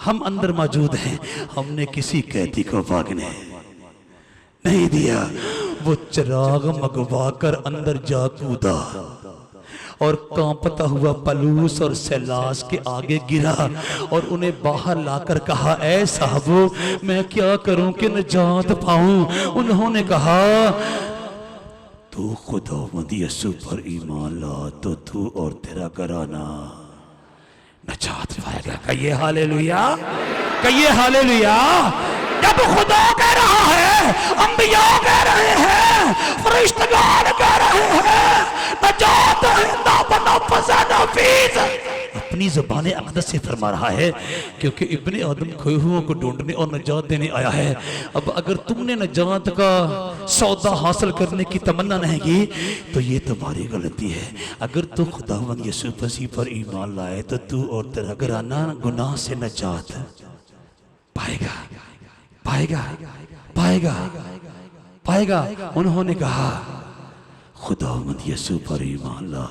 हम अंदर मौजूद हैं। हमने किसी कैदी को भागने नहीं दिया। वो चिराग मंगवा कर अंदर जा कूदा और कांपता हुआ पलूस और सिलास के आगे गिरा और उन्हें बाहर लाकर कहा, ऐ साहबो, मैं क्या करूं कि निजात पाऊं। उन्होंने कहा, तू खुदावंद यीशु पर ईमान ला तो तू और तेरा घराना नजात पाएगा। कहिए हालेलुया, कहिए हालेलुया। जब खुदा कह रहा है, अंबिया कह रहे हैं, फरिश्तेगान कह रहे हैं, नजात अपनी ज़बान अक़दस से फरमा रहा है, क्योंकि इब्ने आदम खोए हुओं को ढूंढने और नजात देने आया है। अब अगर तुमने नजात का सौदा हासिल करने की तमन्ना नहीं की तो ये तुम्हारी गलती है। अगर तू खुदावंद यीशु मसीह पर ईमान लाए तो तू और तेरा घराना गुनाह से नजात पाएगा, पाएगा, पाएगा, पाएगा। उन्होंने कहा, खुदावंद यीशु पर ईमान ला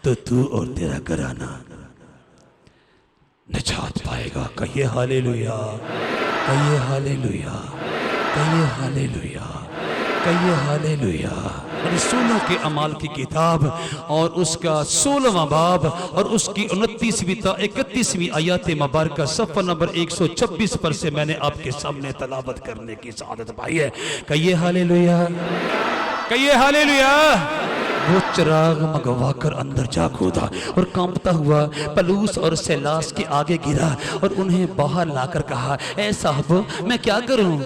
तो तू और तेरा घराना नजात पाएगा। कहिए हालेलुया, कहिए हालेलुया, कहिए हालेलुया, कहिए हालेलुया। रसूलों के अमाल की किताब और उसका 16वां बाब और उसकी 29वीं ता 31वीं आयत मुबारक सफ़ा नंबर 126 पर से मैंने आपके सामने तलावत करने की सआदत पाई है। कहिए हालेलुया, कहिए हालेलुया। वो चिराग मंगवा कर अंदर जा कूदा और कांपता हुआ पलूस और सिलास के आगे गिरा और उन्हें बाहर लाकर कहा, ऐ साहब, मैं क्या करूं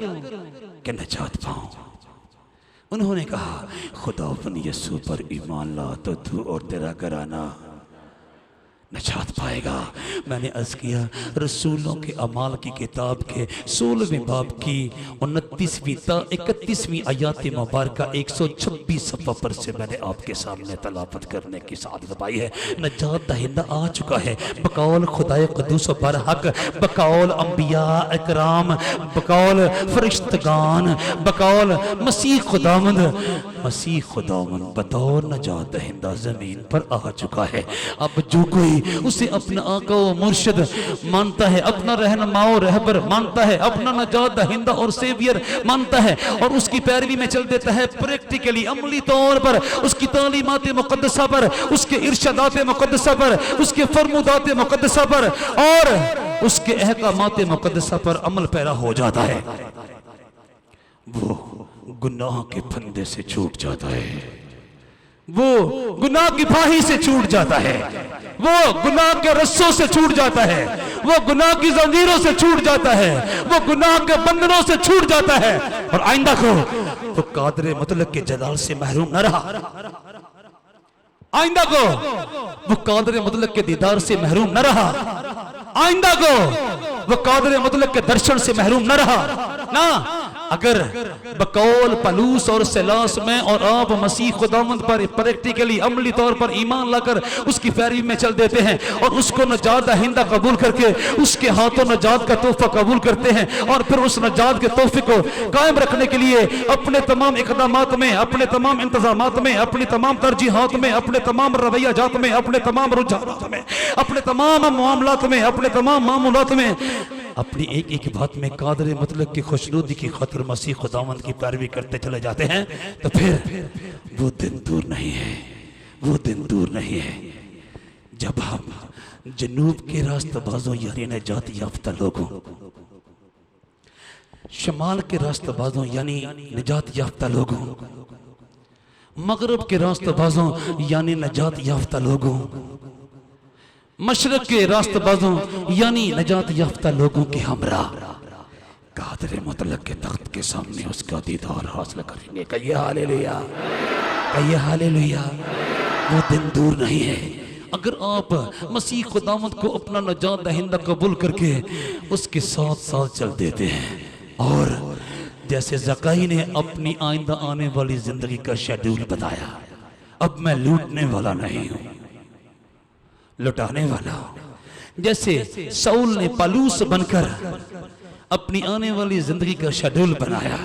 कि नजात पाऊं। उन्होंने कहा, खुदावंद यीशु पर ईमान ला तो तू और तेरा घराना नजात पाएगा। मैंने अर्ज किया, रसूलों के अमाल की किताब के 16वें बाब की 29वीं ता 31वीं आयत मुबारक 126 सफ़ा पर से मैंने आपके सामने तलावत करने की सआदत पाई है। नजात दहिंदा आ चुका है बकौल खुदाए क़ुद्दूस बरहक, बकौल अंबिया इकराम, बकौल फरिश्तगान, बकौल मसीह खुदावंद मसीह खुदावन बतौर नजात दहिंदा जमीन पर आ चुका है। अब जो कोई उसे अपना आका व मुर्शिद मानता है, अपना रहनुमा और रहबर मानता है, अपना नजात दहिंदा और सेवियर मानता है और उसकी पैरवी में चल देता है, प्रैक्टिकली अमली तौर पर उसकी तालीमात मुकद्दसा पर, उसके इरशादात मुकद्दसा पर, उसके फरमुदात मुकद्दसा पर और उसके अहकामात मुकद्दसा पर अमल पैरा हो जाता है, वो गुनाह के फंदे से छूट जाता है, वो गुनाह की फाही से छूट जाता है, वो गुनाह के रस्सों से छूट जाता है, वो गुनाह की जंजीरों से छूट जाता है, वो गुनाह के बंधनों से छूट जाता है और आइंदा को तो कादरे मुतलक के जलाल से महरूम न रहा। आइंदा को वो कादरे मुतलक के दीदार से महरूम न रहा। आइंदा को वो कादरे मुतलक के दर्शन से महरूम न रहा ना। अगर बकौल पलूस और सलास में और आप मसीह खुदावंद पर प्रैक्टिकली अमली तौर पर ईमान लाकर उसकी पैरवी में चल देते हैं और उसको नजात दहिंदा कबूल करके उसके हाथों नजात का तोहफा कबूल करते हैं और फिर उस नजात के तोहफे को कायम रखने के लिए अपने तमाम इक़दामात में, अपने तमाम इंतजामात में, अपनी तमाम तरजीहात में, अपने तमाम रवैयाजात में, अपने तमाम रुझानात में, अपने तमाम मामलात में, अपने तमाम मामूलात में अपनी एक एक बात में कादर मतलब की खुशनुदी की खातिर मसीह खुदावंद की पैरवी करते चले जाते हैं, तो फिर वो दिन दूर नहीं है, वो दिन दूर नहीं है जब हम जनूब के रास्तबाजों यानी नजात याफ्ता लोगों, शमाल के रास्तबाजों यानी नजात याफ्ता लोगों, मगरब के रास्तबाजों यानी नजात याफ्ता लोगों, मशरक के रास्तबाजों यानी नजात याफ्ता लोगों के हमरा कादर मुतलक के तख्त के सामने उसका दीदार हासिल करेंगे। कहिए हालेलुया, कहिए हालेलुया। वो दिन दूर नहीं है। अगर आप मसीह खुदावंद को अपना नजात दहिंदा कबूल करके उसके साथ साथ चल देते हैं और जैसे ज़काई ने अपनी आइंदा आने वाली जिंदगी का शेड्यूल बताया, अब मैं लूटने वाला नहीं हूं, लुटाने वाला हूं। जैसे साउल ने पालूस बनकर अपनी आने वाली जिंदगी का शेड्यूल बनाया,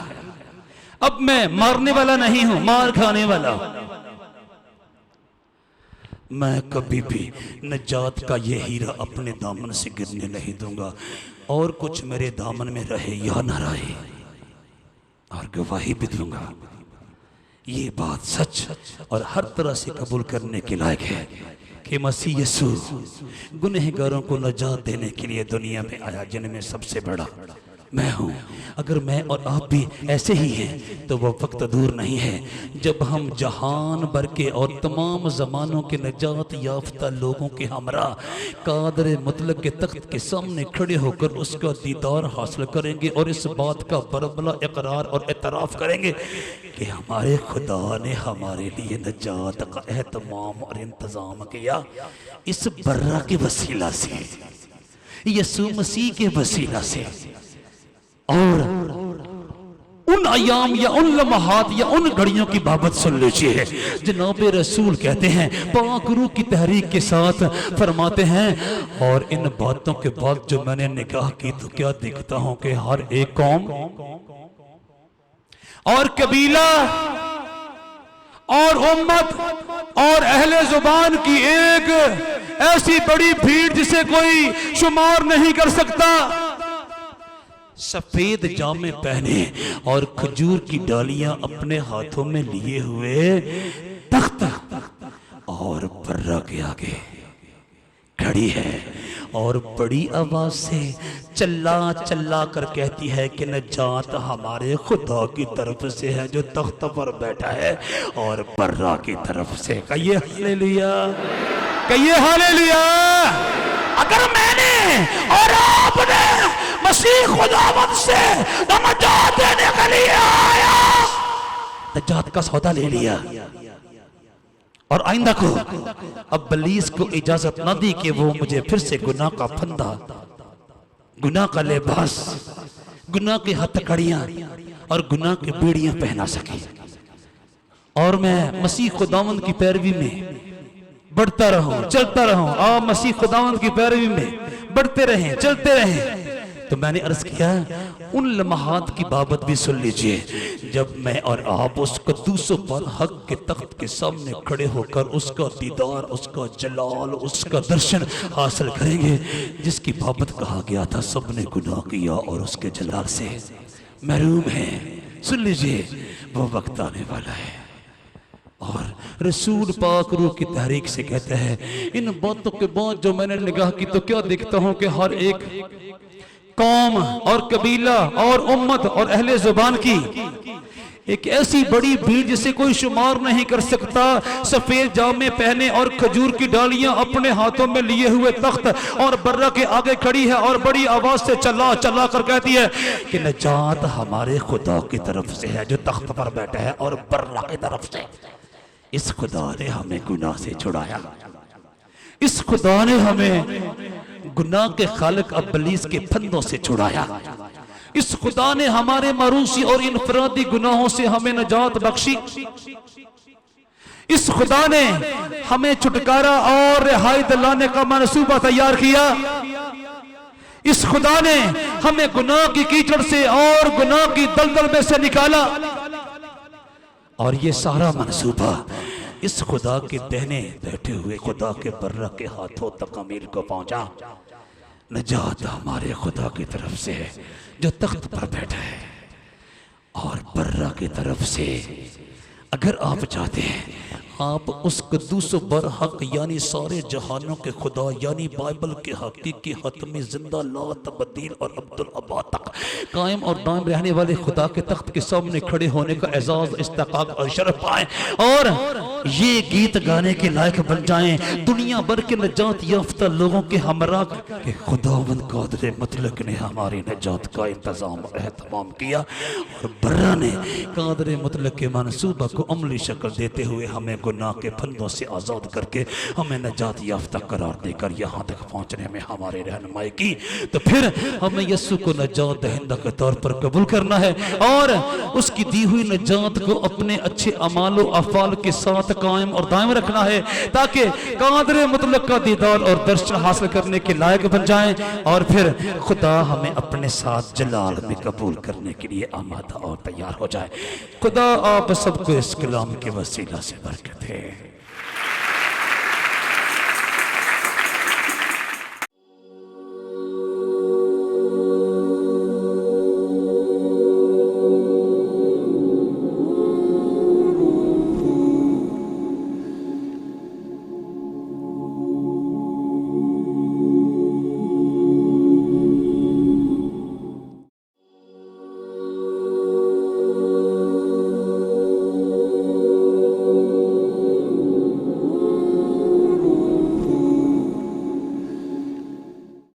अब मैं मारने वाला नहीं हूं, मार खाने वाला हूं। मैं कभी भी नजात का ये हीरा अपने दामन से गिरने नहीं दूंगा और कुछ मेरे दामन में रहे या ना रहे, और गवाही भी दूंगा ये बात सच और हर तरह से कबूल करने के लायक है कि मसीह यीशु गुनहगारों को नजात देने के लिए दुनिया में आया, जिनमें सबसे बड़ा मैं हूं। अगर मैं और आप भी ऐसे ही हैं तो वो वक्त दूर नहीं है जब हम जहान भर के और तमाम ज़मानों के नजात याफ्ता लोगों के हमरा कादर मुतलक के तख्त के सामने खड़े होकर उसका दीदार हासिल करेंगे और इस बात का बरबला इकरार और एतराफ़ करेंगे कि हमारे खुदा ने हमारे लिए नजात का एहतमाम और इंतज़ाम किया इस बर्रा के वसीला से, यीशु मसीह के वसीला से। और उन अयाम या उन लम्हात या उन घड़ियों की बाबत सुन लीजिए। जनाब रसूल कहते हैं, पाक रूह की तहरीक के साथ फरमाते हैं, और इन बातों के बाद जो मैंने निगाह की तो क्या देखता हूं कि हर एक कौम और कबीला और उम्मत और अहले जुबान की एक ऐसी बड़ी भीड़ जिसे कोई शुमार नहीं कर सकता, सफेद जामे पहने और खजूर की डालियां अपने हाथों में लिए हुए तख्त और बर्रा के आगे खड़ी है और बड़ी आवाज से चिल्ला चिल्ला कर कहती है कि नजात हमारे खुदा की तरफ से है जो तख्त पर बैठा है और बर्रा की तरफ से। कहिए हालेलुया, कहिए हालेलुया। अगर मैंने और आपने मसीह खुदावंद से नजात देने के लिए आया, नजात का सौदा ले लिया और आइंदा को अब बलीस को इजाजत न दी कि वो मुझे फिर से गुनाह का फंदा, गुनाह का लिबास, गुनाह की हथकड़ियां और गुनाह की बीड़ियां पहना सके। और मैं मसीह खुदावंद की पैरवी में बढ़ता रहूं, चलता रहूं। आप मसीह खुदावंद की पैरवी में बढ़ते रहें, चलते रहें। तो मैंने अर्ज किया उन लम्हात की बाबत भी सुन लीजिए जब मैं और आप उस कद्दूसों पर हक के तख्त के सामने खड़े होकर उसका दीदार, उसका जलाल, उसका दर्शन हासिल करेंगे, जिसकी बाबत कहा गया था सबने गुनाह किया और उसके जलाल से महरूम है। सुन लीजिए, वो वक्त आने वाला है और रसूल पाक रूह की तहरीक से कहते हैं, इन बातों के बाद जो मैंने निगाह की तो क्या देखता हूं कि हर एक कौम और कबीला और उम्मत और अहले जुबान की एक ऐसी बड़ी भीड़ जिसे कोई शुमार नहीं कर सकता, सफेद जामे पहने और खजूर की डालियां अपने हाथों में लिए हुए तख्त और बर्रा के आगे खड़ी है और बड़ी आवाज से चला चला कर कहती है कि नजात हमारे खुदा की तरफ से है जो तख्त पर बैठा है और बर्रा की तरफ से। इस खुदा ने हमें गुनाह से छुड़ाया, इस खुदा ने हमें गुनाह के खालिक इब्लीस के फंदों से छुड़ाया, इस खुदा ने हमारे मारूसी और इनफरादी गुनाहों से हमें नजात बख्शी, इस खुदा ने हमें छुटकारा और रिहाई दिलाने का मनसूबा तैयार किया, इस खुदा ने हमें गुनाह की कीचड़ से और गुनाह की दलदल में से निकाला और ये सारा मनसूबा इस खुदा के दहने बैठे हुए खुदा के बर्रा के हाथों तक अमीर को पहुंचा। नजात हमारे खुदा की तरफ से है जो तख्त पर बैठा है और बर्रा की तरफ से। अगर आप चाहते हैं आप उस कद्दूस बर हक यानी सारे जहानों के खुदा यानी बाइबल के हकीकी हतमी जिंदा ला तब्दील और अब्दुल अबा तक कायम और दायम रहने वाले खुदा के तख्त के सामने खड़े होने का एजाज, इस्तेकाक और शरफ पाएं और ये गीत गाने के लायक बन जाएं, दुनिया भर के नजात याफ्ता लोगों के हमरा के खुदावंद कादर मुतलक ने हमारी नजात का इंतजाम और एहतमाम किया और बर्रा ने कादर मुतलक के मनसूबा को अमली शक्ल देते हुए हमें गुनाह के फंदों से आजाद करके हमें नजात याफ्ता करार देकर यहाँ तक पहुँचने में हमारी रहनुमाई की। तो फिर हमें यस्सु को नजात दहिंदा के तौर पर कबूल करना है और उसकी दी हुई नजात को अपने अच्छे अमाल और अफाल के साथ कायम और दायम रखना है ताकि कादर मुतलक का दीदार और दर्शन हासिल करने के लायक बन जाएं और फिर खुदा हमें अपने साथ जलाल में कबूल करने के लिए आमादा और तैयार हो जाए। खुदा आप सबको इस कलाम के वसीला से बरकत है।